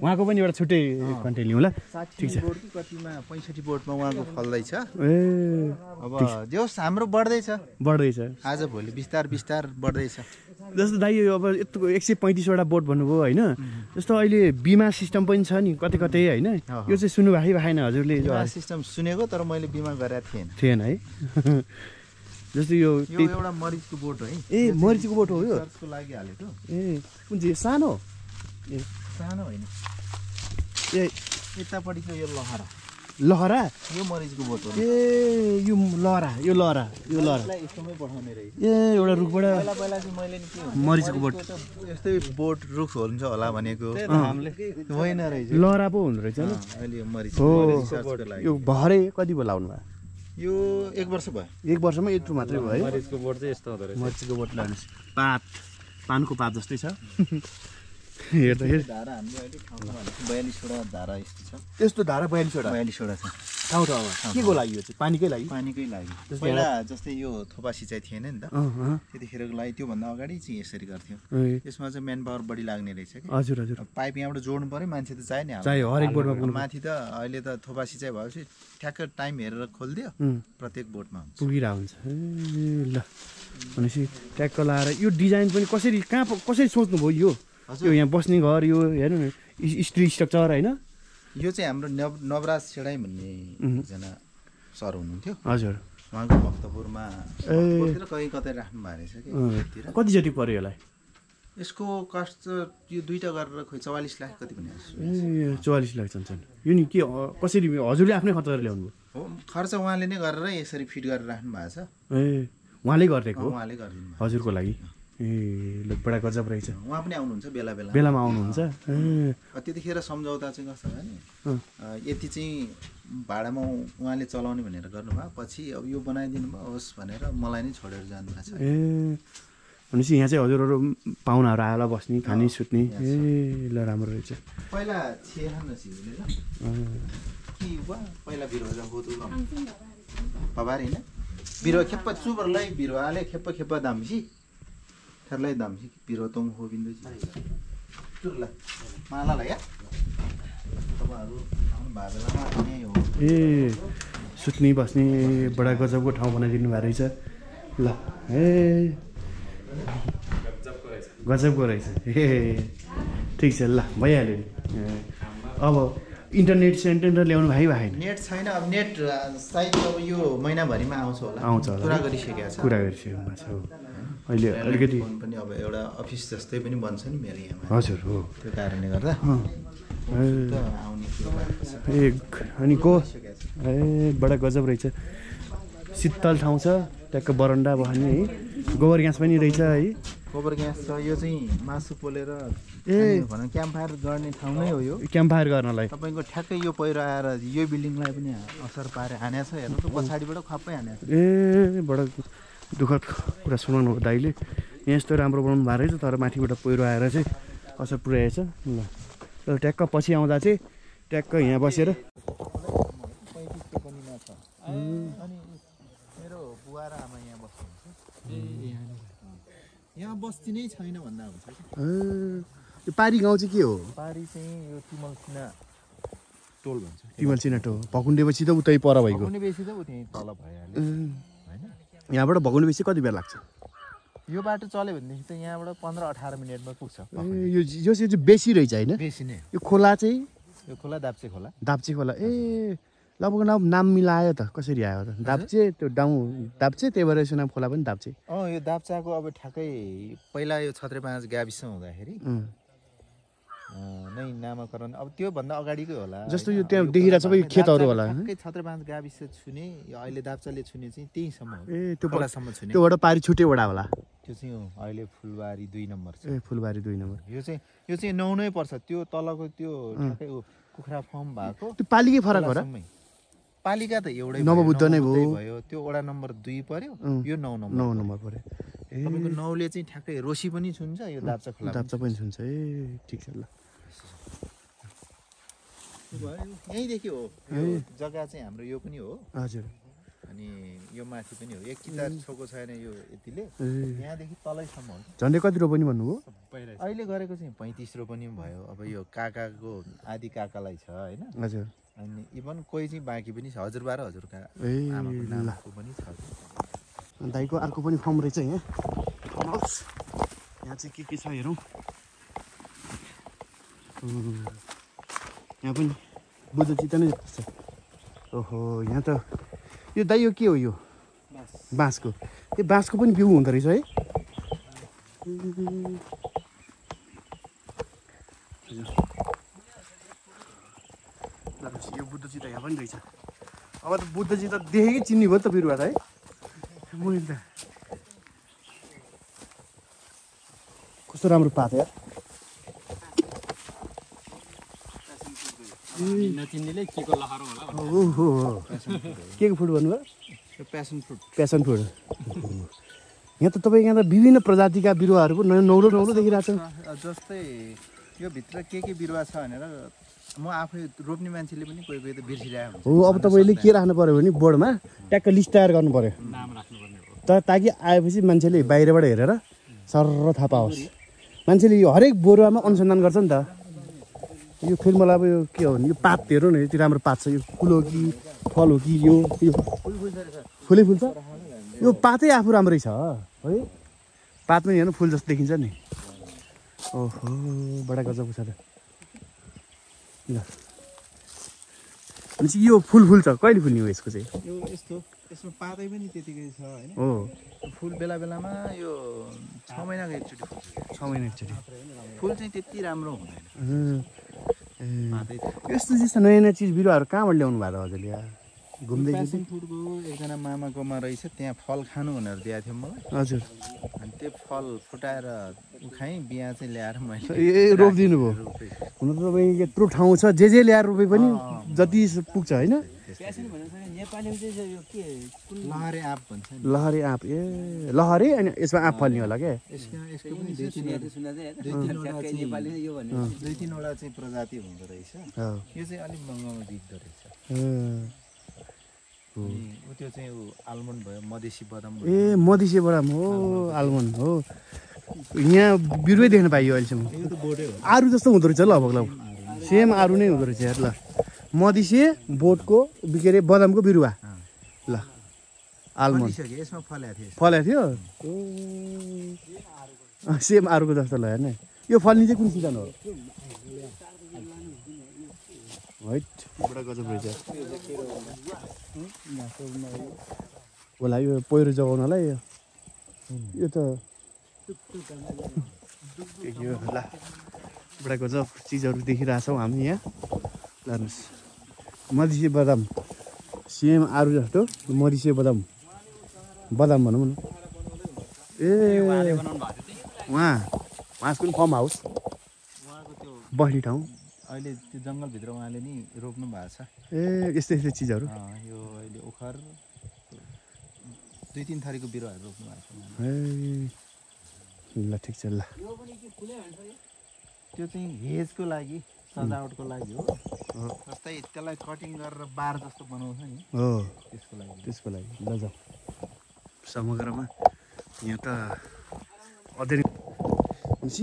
उहाँको पनि एउटा छुट्टै कन्टेन्ट लिउँ ल। 60 बोट कि कतिमा 65 बोटमा उहाँको फल्दैछ। ए अब जोस् हाम्रो बढ्दैछ आज भोलि बिस्तार बढ्दैछ। जस्तो दाइ अब यत्रो 135 वटा बोट भन्नुभयो होइन, जस्तो अहिले बिमा सिस्टम पनि छ नि कतै होइन, यो चाहिँ सुन्नु भएन हजुरले? सिस्टम सुनेको तर मैले बिमा गरेको थिएन है। जस्तो यो एउटा मरिचको बोट हो है। ए मरिचको बोट हो यो? सर्चको लागि हालेको। ए कुन चाहिँ सानो? ए सानो होइन, ए यतापट्टिको यो लहरा यो मरिचको बोट हो। ए यो लहरा यस्तोमै पठाउने रहेछ। ए एउटा रुखबाट पहिला चाहिँ मैले नि के मरिचको बोट यस्तै बोट रुख हुन्छ होला भनेको होइन रहेछ, लहरा पो हुँदो रहेछ नि। अहिले यो मरिच यो भरे कति भयो लाउनु भयो? यो 1 वर्ष भयो। 1 वर्षमा यत्रो मात्रै भयो है? मरिचको बोट चाहिँ यस्तो हुँदो रहेछ। मरिचको बोट लानुहोस्, पानको पात जस्तै छ। हेर्दाखेरि धारा हाम्रो अहिले ठाउँमा 42 वटा धारा यस्तो छ। यस्तो धारा 42 वटा छ ठाउँमा। के को लागि यो चाहिँ? पानीकै लागि? पहिला जस्तै यो थोपा सिँचाइ थिएन नि त, त्यतिखेरको लागि त्योभन्दा अगाडि चाहिँ यसरी गर्थ्यो। यसमा चाहिँ म्यान पावर बढी लाग्ने रहेछ कि। हजुर। पाइप यहाँबाट जोड्नु पर्यो, मान्छे त चाहियो नि हरेक बोटमा पुग्नु। माथि त अहिले त थोपा सिँचाइ भएपछि ठ्याक्क टाइम हेरेर खोलिदियो, प्रत्येक बोटमा पुगिरहेको हुन्छ। ए ल भनेपछि ट्याक्क लाएर यो डिजाइन पनि कसरी सोच्नुभयो? यो यहाँ बस्ने घर यो हेर्नु न, स्टिल स्ट्रक्चर होइन? यो चाहिँ हाम्रो नवराज छेडाई भन्ने एकजना सर हुनुहुन्थ्यो। हजुर। उहाँको भक्तपुरमा कहीँ कतै राख्नु भएको रहेछ कि। कति जति पर्यो यसलाई? यसको कस्ट यो दुईटा गरेर खोइ 44 लाख कति भने। ए 44 लाख चन्छन्। यो नि के कसरी हजुरले आफ्नै खर्च गरेर ल्याउनु भयो? हो, खर्च उहाँले नै गरेर यसरी फिट गरेर राख्नु भएको छ। ए उहाँले गरिदिएको हो? उहाँले गरिदिनु हजुरको लागि। ए ल बडा गजब रहेछ। उहाँ पनि आउनुहुन्छ बेलामा आउनुहुन्छ। त्यतिखेर सम्झौता चाहिँ कस्तो भयो नि, यति चाहिँ भाडामा उहाँले चलाउने भनेर गर्नुभयो, पछि अब यो बनाइदिनु भयो होस् भनेर मलाई नै छोडेर जानुभएको छ। ए भनेपछि यहाँ चाहिँ हजुरहरू पाहुनाहरू आएर बस्ने खाने सुत्ने। ए ल राम्रो रहेछ। पहिला छेहान नसिले ल कि पहिला बिरुवा जाउँथ्यो पबारी हैन बिरुवा खेप्प चुबरलाई बिरुवाले खेप्प दामसी थरलाई दामसी बिरुवा तङ हो बिन्दु चाहिँ चुरला मालाला या तपाईहरु आउनु भागलामा यही हो। ए सुत्ने बस्ने बडा गजबको ठाउँ बनाइदिनु भएको रहेछ। ल ए गजबको रहेछ। ए ठिक छ ल भइहाल्यो नि। अब इन्टरनेट सेन्टर ल्याउनु भाइ भएन नेट छैन अब नेट सायद अब यो महिनाभरिमा आउँछ होला आउँछ होला कुरा गरिसकेको छ कुरा गरिसकेको भएको छ हो अहिले अलिकति फोन पनि अब एउटा अफिस जस्तै पनि बन्छ नि मेरो यहाँ हजुर हो त्यो कारणले गर्दा आउने कुरो भएको छ ए अनि को ए बडा गजब रहेछ शीतल ठाउँ छ ट्याक्क बरन्डा बस्ने है गोबर ग्यास पनि रहेछ है गोबर ग्यास छ यो चाहिँ मासु पोलेर भनौँ क्याम्प फायर गर्ने ठाउँ नै हो यो क्याम्प फायर गर्नलाई तपाईँको ठ्याक्कै यो पहिरो आएर यो बिल्डिङलाई पनि असर पारेर हानेको छ हेर्नु त पछाडिबाट खप्पै हानेको छ ए बडा दुःखद कुरा सुनाउनु हो दाइले यहाँ यस्तो राम्रो बनाउनु भएको रहेछ तर माथिबाट पहिरो आएर चाहिँ असर पुर्याएछ ल ट्याक्क पछि आउँदा चाहिँ ट्याक्क यहाँ बसेर अनि मेरो बुवा र आमा यहाँ बस्नुहुन्छ यहाँ बस्ती नै छैन भन्दा हुन्छ यो पारी गाउँ चाहिँ के हो पारी चाहिँ यो तिमलसिना टोल भन्छ तिमलसिना टोल भकुण्डेपछि त उतै पर भइगयो कुनै बेसी त उ त्यहीँ तल भइहाल्यो होइन यहाँबाट भकुण्डेपछि कति बेला लाग्छ यो बाटो चल्यो भनेदेखि त यहाँबाट 15-18 मिनटमा पुग्छ यो चाहिँ बेसी रहेछ होइन बेसी नै यो खोला चाहिँ यो खोला दाप्चे खोला दाप्चे खोला ए लगभग नाम मिलायो त कसरी आयो त दाप्चे त्यो दाप्चे त्यही भएर यसो नाम खोला पनि दाप्चे यो दाप्चाको अब ठ्याक्कै पहिला यो छत्रे 5 गाविस हुँदाखेरि नै नामाकरण अब त्योभन्दा अगाडिकै होला जस्तो यो त्यहाँ देखिरहेको सबै खेतहरू होला ठ्याक्कै छत्रे 5 गाविस छुने यो अहिले दाप्चाले छुने चाहिँ त्यहीसम्म हो ए त्यो खोलासम्म छुने त्योबाट पारी छुटे वडा होला त्यो चाहिँ हो अहिले फुलबारी 2 नम्बर छ ए फुलबारी 2 नम्बर यो चाहिँ 9 नै पर्छ त्यो तलको त्यो ठ्याक्कै कुखुरा फर्म भएको त्यो पालिकै फरक हो र पालिका त एउटै नवबुद्ध नै भयो त्यो वडा नम्बर 2 पर्यो यो 9 नम्बर पर्यो ए तपाईको 9 ले चाहिँ ठ्याक्कै रोसी पनि छुन्छ यो दाप्चा खोला दाप्चा पनि छुन्छ ए ठिक छ ल यहीँदेखि हो यो जग्गा चाहिँ हाम्रो यो पनि हो हजुर अनि यो माथि पनि हो 1 किताब छोको छैन यो यतिले यहाँदेखि तलैसम्म हो झन्डै कति रोपनी भन्नुभयो अहिले गरेको चाहिँ 35 रोपनी भयो अब यो काकाको आदि काकालाई छ हैन हजुर अनि इभन कोही चाहिँ बाँकी पनि छ हजुरबा र हजुरका आमाको नामको पनि छ दाइको अर्को पनि फर्म रहेछ यहाँ यहाँ चाहिँ के छ हेरौँ यहाँ पनि बुद्ध चित्त नै छ ओहो यहाँ त यो दाइ यो के हो यो बाँसको त्यो बाँसको पनि बिउ हुँदो रहेछ है यो बुद्ध चित्त यहाँ पनि रहेछ अब त बुद्ध चित्त देखेकै चिन्ने भयो त बिरुवा त है मैले त कस्तो राम्रो पात यार नचिन्नेले के को लहर होला ओहो के को फुड भन्नुभयो प्यासन प्यासन फ्रुट यहाँ त तपाईँ यहाँ त विभिन्न प्रजातिका बिरुवाहरू पो नौलो देखिरहेको छ जस्तै यो भित्र के बिरुवा छ भनेर म आफै रोप्ने मान्छेले पनि कोही कोही त बिर्सिरहेको हुन्छ हो अब तपाईँले के राख्नु पर्यो भने बोर्डमा ट्याक्क लिस्ट तयार गर्नु पर्यो नाम राख्नुपर्ने हो ताकि आएपछि मान्छेले बाहिरबाट हेरेर सर्र थाहा पाओस् मान्छेले यो हरेक बोरुवामा अनुसन्धान गर्छ नि त यो फेरि मलाई अब यो के हो भने यो पात हेर्नु न यति राम्रो पात छ यो फुल हो कि फल हो कि यो फुलै फुल्छ यो पातै आफू राम्रै छ है पात पनि हेर्नु फुल जस्तो देखिन्छ नि ओहो बडा गजब छ त ल भनेपछि यो फुल फुल्छ कहिले फुल्ने हो यसको चाहिँ यो यसमा पातै पनि त्यतिकै छ हैन हो फुल बेला बेलामा यो 6 महिनाको एकचोटि फुल्छ 6 महिना एकचोटि फुल चाहिँ त्यति राम्रो हुँदैन यस्तो यस्तो नयाँ नयाँ चिज बिरुवाहरू कहाँबाट ल्याउनु भएको त हजुरले घुम्दै प्यासन फ्रुटको एकजना मामाकोमा रहेछ त्यहाँ फल खानु भनेर दिएको थियो मलाई हजुर अनि त्यो फल फुटाएर उखाएँ बिहा चाहिँ ल्याएर मैले ए रोपिदिनु भयो हुन त तपाईँ यत्रो ठाउँ छ जे ल्याएर रोपे पनि जति पुग्छ होइन लहरे आँप भन्छ लहरे आँप ए लहरे अनि यसमा आँप फल्ने होला क्या यसको पनि 2-3 वटा चाहिँ प्रजाति हुँदो रहेछ यो चाहिँ अलिक महँगोमा बिक्दो रहेछ त्यो चाहिँ आलमन्ड भयो मधेसी बदाम ए मधेसी बदाम हो आलमन्ड हो यहाँ बिरुवै देख्न पाइयो अहिलेसम्म आरु जस्तो हुँदो रहेछ ल लगभग सेम आरु नै हुँदो रहेछ यार ल मधेसी बोटको के अरे बदामको बिरुवा ल आलमन्ड यसमा फलेको थियो सेम आरुको जस्तो ल हेर्न यो फल्ने चाहिँ कुन सिजन हो बडा गजब रहेछ होला यो पहिरो जगाउनलाई यो त यो होला बडा गजब चिजहरू देखिरहेछौँ हामी यहाँ लानुहोस् मधेसी बदाम सेम आरु जस्तो मधेसी बदाम भनौँ न ए उहाँ कुन फर्म हाउस बस्ने ठाउँ अहिले त्यो जङ्गलभित्र उहाँले नि रोप्नु भएको छ ए यस्तै यस्तै चिजहरू यो अहिले ओखर 2-3 थरीको बिरुवाहरू रोप्नु भएको छ ए ल ठिक छ ल त्यो चाहिँ हेजको लागि सजावटको लागि हो जस्तै त्यसलाई कटिङ गरेर बार जस्तो बनाउँछ नि हो त्यसको लागि ल जाऊ समग्रमा यहाँ त अध्ययन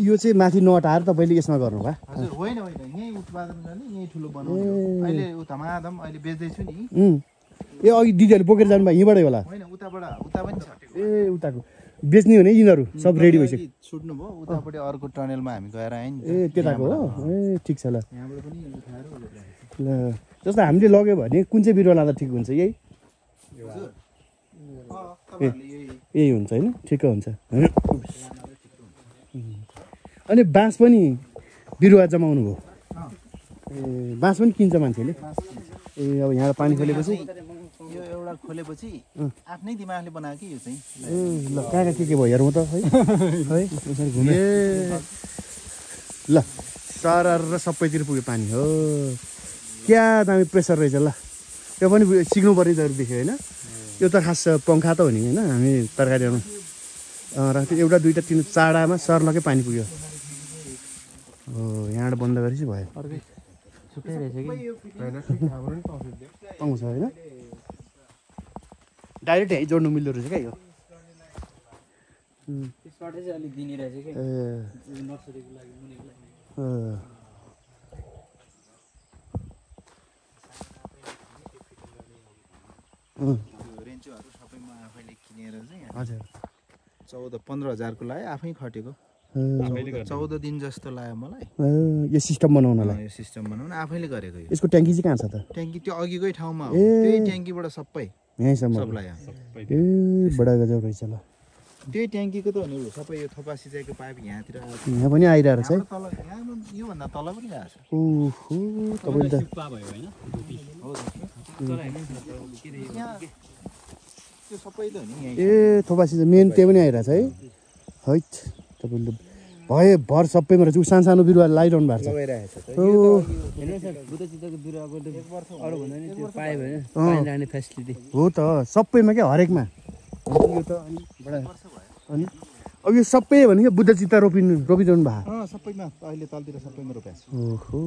यो चाहिँ माथि नटाएर तपाईँले यसमा गर्नु भयो हजुर होइन यहीँ उत्पादन गर्ने यहीँ ठुलो बनाउने अहिले धमाधम अहिले बेच्दैछु नि ए अघि दिदीहरूले बोकेर जानुभयो यहीँबाटै होला होइन उता पनि छ ए उताको बेच्ने हो नि यिनीहरू सब रेडी भइसक्यो छुट्नु भयो उतापट्टि अर्को टनेलमा हामी गएर आयौँ नि ए त्यताको हो ए ठिक छ ल यहाँबाट पनि उठाएर ल जस्तो हामीले लग्यो भने कुन चाहिँ बिरुवा लाँदा ठिक हुन्छ यही यही हुन्छ होइन ठिकै हुन्छ अनि बाँस पनि बिरुवा जमाउनु भयो ए बाँस पनि किन्छ मान्छेले ए अब यहाँ पानी खोलेपछि यो एउटा खोलेपछि आफ्नै दिमागले बनायो कि यो चाहिँ ए ल कहाँ के भयो हेरौँ त है है यसरी घुमे ल सरार र सबैतिर पुग्यो पानी हो क्या दामी प्रेसर रहेछ ल त्यो पनि सिक्नुपर्ने जरुरी देख्यो होइन यो त खास पङ्खा त हो नि होइन हामी तरकारीहरू राख्थ्यो एउटा दुईवटा तिन चारवटामा सर्लकै पानी पुग्यो हो यहाँबाट बन्द गरेपछि भयो पाउँछ होइन डाइरेक्ट यहीँ जोड्नु मिल्दो रहेछ क्या यो रेन्चोहरू सबै म आफैले किनेर चाहिँ हजुर 14-15 हजारको लाग्यो आफै खटेको 14 दिन जस्तो लाग्यो मलाई यो सिस्टम बनाउनलाई यो सिस्टम बनाउन आफैले गरेको यो यसको ट्याङ्की चाहिँ कहाँ छ त ट्याङ्की त्यो अघिकै ठाउँमा हो त्यही ट्याङ्कीबाट सबै यहीँसम्म सप्लाई ए बडा गजब रहेछ ल त्यही ट्याङ्कीको त हो नि सबै यो थोपा सिँचाइको पाइप यहाँतिर यहाँ पनि आइरहेको छ है तल यहाँ योभन्दा तल पनि गएको छ ओहो तपाईँले त त्यो सबै त हो नि ए थोपासी चाहिँ मेन त्यही पनि आइरहेछ है हैट तपाईँले भए भर सबैमा रहेछ ऊ सानो सानो बिरुवा लगाइरहनु भएको छ लगाइरहेको हो त सबैमा क्या हरेकमा यो त अनि अब यो सबै भनेको बुद्ध चित्ता रोपिदिनु भएको सबैमा अहिले तलतिर सबैमा रोपेको छ ओहो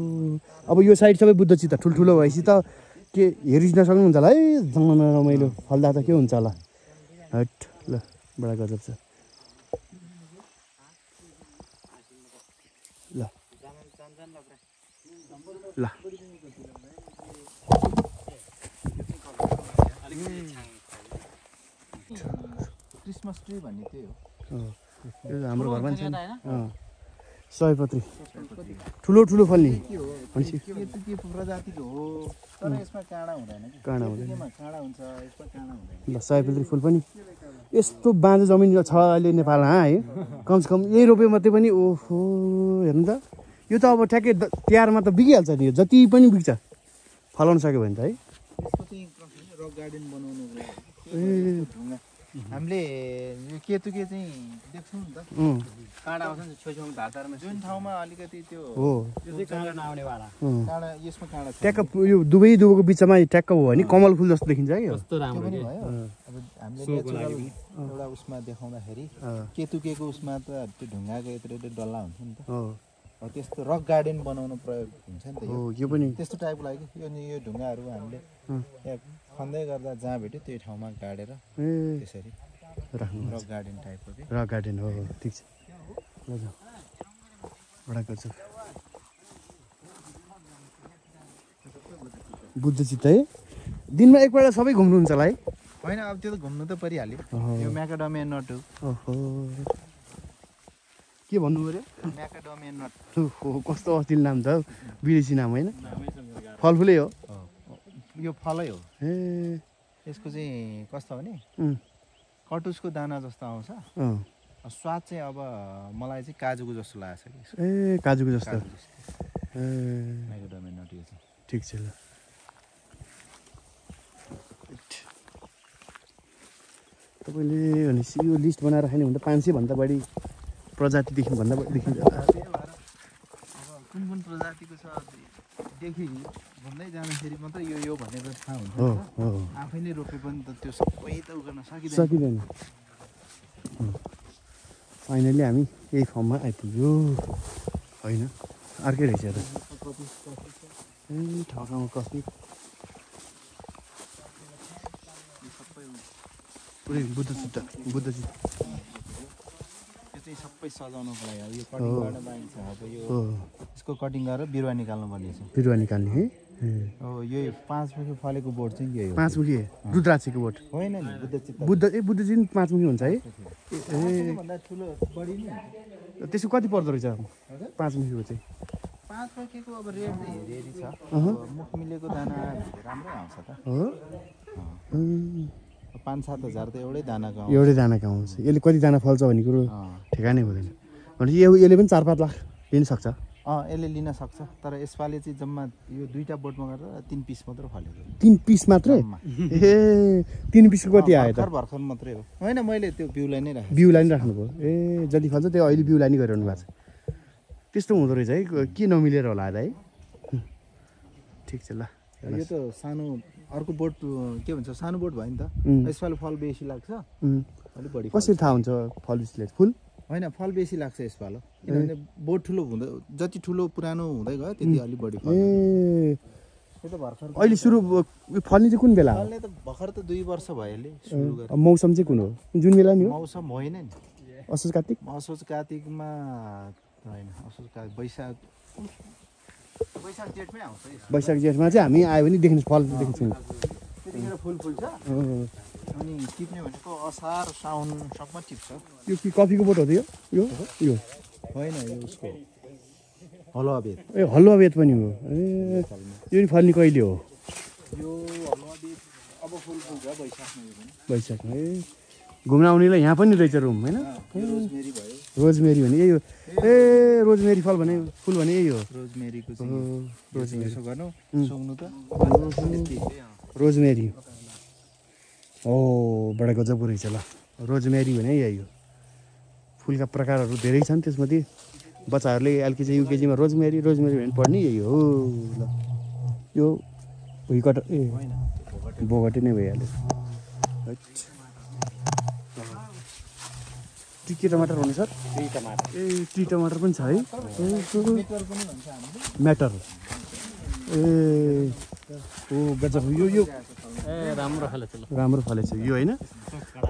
अब यो साइड सबै बुद्ध चित्ता ठुल्ठुलो भएपछि त के हेरिदिन सक्नुहुन्छ होला है जङ्गलमा रमाइलो फल्दा त के हुन्छ होला हट ल बडा गजब छ ल ल क्रिसमस ट्री भन्ने त्यही हो यो हाम्रो घरमा पनि छ नि सयपत्री ठुलो ठुलो फल्ने भनेपछि के प्रजातिको हो तर यसमा काँडा हुँदैन कि काँडा हुँदैन काँडा हुन्छ यसमा काँडा हुँदैन ल सयपत्री फुल पनि यस्तो बाँझो जमिन छ अहिले नेपालमा है कमसेकम यही रोप्यो मात्रै पनि ओहो हेर्नु त यो त अब ठ्याक्कै तिहारमा त बिगिहाल्छ नि यो जति पनि बिग्छ फलाउन सक्यो भने त है यसको चाहिँ रक गार्डन बनाउनु ए हामीले यो केतुके चाहिँ देख्छौँ नि त काँडा आउँछ नि छेउछेउमा धारधारमा जुन ठाउँमा अलिकति त्यो हो त्यो चाहिँ काँडा नआउनेवाला काँडा यसमा काँडा छ ट्याक्क यो दुवैको बिचमा ट्याक्क हो भने कमल फुल जस्तो देखिन्छ है यो कस्तो राम्रो पनि भयो अब हामीले नेचुरल एउटा उसमा देखाउँदाखेरि केतुकेको उसमा त त्यो ढुङ्गाको यत्रो यत्रो डल्ला हुन्छ नि त अब त्यस्तो रक गार्डन बनाउन प्रयोग हुन्छ नि त यो पनि त्यस्तो टाइपको लागि यो ढुङ्गाहरू हामीले यहाँ खन्दै गर्दा जहाँ भेट्यो त्यही ठाउँमा गाडेर त्यसरी राख्नु रक गार्डन टाइपको के रक गार्डन हो ठिक छ ल जाऊ बडा गजब बुद्ध चित्त है दिनमा एकपल्ट सबै घुम्नुहुन्छ होला है होइन अब त्यो त घुम्नु त परिहाल्यो यो म्याकाडमिया नट हो ओहो के भन्नु पऱ्यो म्याकाडमिया नट हो कस्तो अस्तिल नाम छ विदेशी नाम होइन फलफुलै हो यो फलै हो। ए यसको चाहिँ कस्तो भने उम्, कटुसको दाना जस्तो आउँछ। अँ। स्वाद चाहिँ अब मलाई चाहिँ काजुको जस्तो लागेको छ कि ए काजुको जस्तो ए माइक्रोडोमेन नट यो चाहिँ। ठिक छ ल तपाईँले भनेपछि यो लिस्ट बनाएर राख्ने भने त 500 भन्दा बढी प्रजातिदेखि भन्दा बढी देखिन्छ त्यही भएर अब कुन कुन प्रजातिको छ देखि भन्दै जाँदाखेरि मात्रै यो भनेर थाहा हुन्छ हो नि त। हो आफैले रोपे पनि त त्यो सबै त उ गर्न सकिँदैन। सकिँदैन फाइनली हामी यही फर्ममा आइपुग्यो होइन अर्कै रहेछ त ए ठाउँमा कफी पुरै बुद्ध यो चाहिँ सबै सजाउनको लागि अब यो कटिङ गर्न पाइन्छ। अब यो यसको कटिङ गरेर बिरुवा निकाल्नु पर्ने छ। बिरुवा निकाल्ने है अब यो 5 मुखी फलेको बोट चाहिँ यही हो। 5 मुखी रुद्राक्षीको बोट होइन नि बुद्धचित्त बुद्धजी 5 मुखी हुन्छ है ए भन्दा ठुलो बढी नि। त्यसको कति पर्दो रहेछ 5 मुखीको चाहिँ 5 मुखीको अब रेट चाहिँ हेरी छ। अब मुख मिलेको दाना राम्रै आउँछ त। हो 5-7 हजार त एउटै दानाको आउँछ। एउटै दानाको आउँछ यसले कति दाना फल्छ भन्ने कुरो ठेगानै हुँदैन भनेपछि यसले पनि 4-5 लाख लिन सक्छ यसले लिन सक्छ। तर यसपालि चाहिँ जम्मा यो 2टा बोटमा गर्दा 3 पिस मात्र फलेको। 3 पिस मात्रै ए 3 पिसको कति आयो त भर्खर मात्रै हो। होइन मैले त्यो बिउलाई नै राखेँ। बिउलाई नि राख्नुभयो ए जति फल्छ त्यो अहिले बिउलाई नि गरिरहनु भएको छ त्यस्तो हुँदो रहेछ है के नमिलेर होला है ठिक छ ल यो त सानो अर्को बोट के भन्छ सानो बोट भयो नि त। यसपालि फल बेसी लाग्छ अलिक बढी। कसरी थाहा हुन्छ फल बेसी फुल होइन फल बेसी लाग्छ यसपालि किनभने बोट ठुलो हुँदै जति ठुलो पुरानो हुँदै गयो त्यति अलिक बढी फल। ए यो त भर्खर अहिले सुरु फल्ने चाहिँ कुन बेला हो फल्ने त भर्खर त 2 वर्ष भयो यसले सुरु गरेर। मौसम चाहिँ कुन हो जुन बेला नि हो मौसम होइन नि असोज कार्तिक असोज कार्तिकमा होइन असोज कार्तिक वैशाख जेठमै आउँछ। वैशाख जेठमा चाहिँ हामी आयो भने देख्नु फल देख्छौँ त्यतिखेर फुल फुल्छ अनि टिप्ने भनेको असार साउनसम्म टिप्छ। यो कि कफीको बोट हो त यो होइन यो उसको हलुवा बेत। ए हलुवा बेत पनि हो ए यो नि फल्ने कहिले हो यो हलुवा बेत अब फुल फुल्छ वैशाखमा यो पनि। वैशाखमा ए घुम्न आउनेलाई यहाँ पनि रहेछ रुम होइन रोजमेरी भयो। रोजमेरी भने यही हो ए रोजमेरी फल भने फुल भने यही हो रोजमेरीको चाहिँ रोजमेरी यसो गर्नु सुँग्नु त रोजमेरी ओ बडा गजबको रहेछ ल रोजमेरी भने यही हो फुलका प्रकारहरू धेरै छन् त्यसमध्ये बच्चाहरूले एलकेजी युकेजीमा रोजमेरी भने पढ्ने यही हो ल यो भुइँकट ए बोगटे नै भइहाल्यो टी टमाटर हो नि सर ए टी टमाटर पनि छ है म्याटर ए ओ गजब यो ए राम्रो फलेछ यो होइन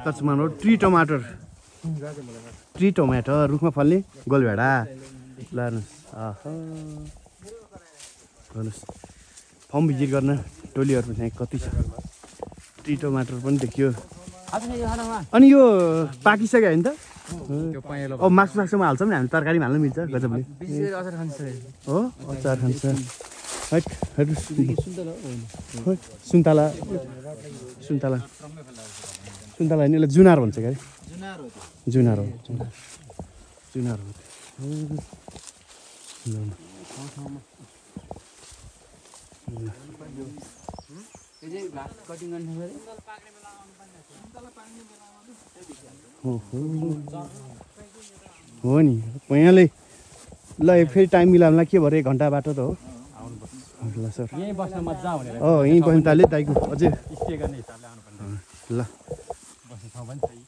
तस्मानो ट्री टमाटर रुखमा फल्ने गोलभेडा लानुहोस् हेर्नुहोस् फर्म भिजिट गर्न टोलीहरू चाहिँ कति छ ट्री टमाटर पनि देखियो अनि यो पाकिसक्यो होइन त अब मासुमा हाल्छौँ नि हामी तरकारीमा हाल्नु मिल्छ गजबले हो अचार खान्छ सुन्तला होइन यसलाई जुनार भन्छ क्या जुनार हो हो नि यहाँले ल फेरि टाइम मिलाउनुलाई के भयो 1 घन्टा बाटो त हो ल सर यहीँ बस्न मजा आउने यहीँ बस्नु ताले दाइको अझै स्टे गर्ने हिसाबले आउनुपर्ने ल बस्ने ठाउँ पनि छैन।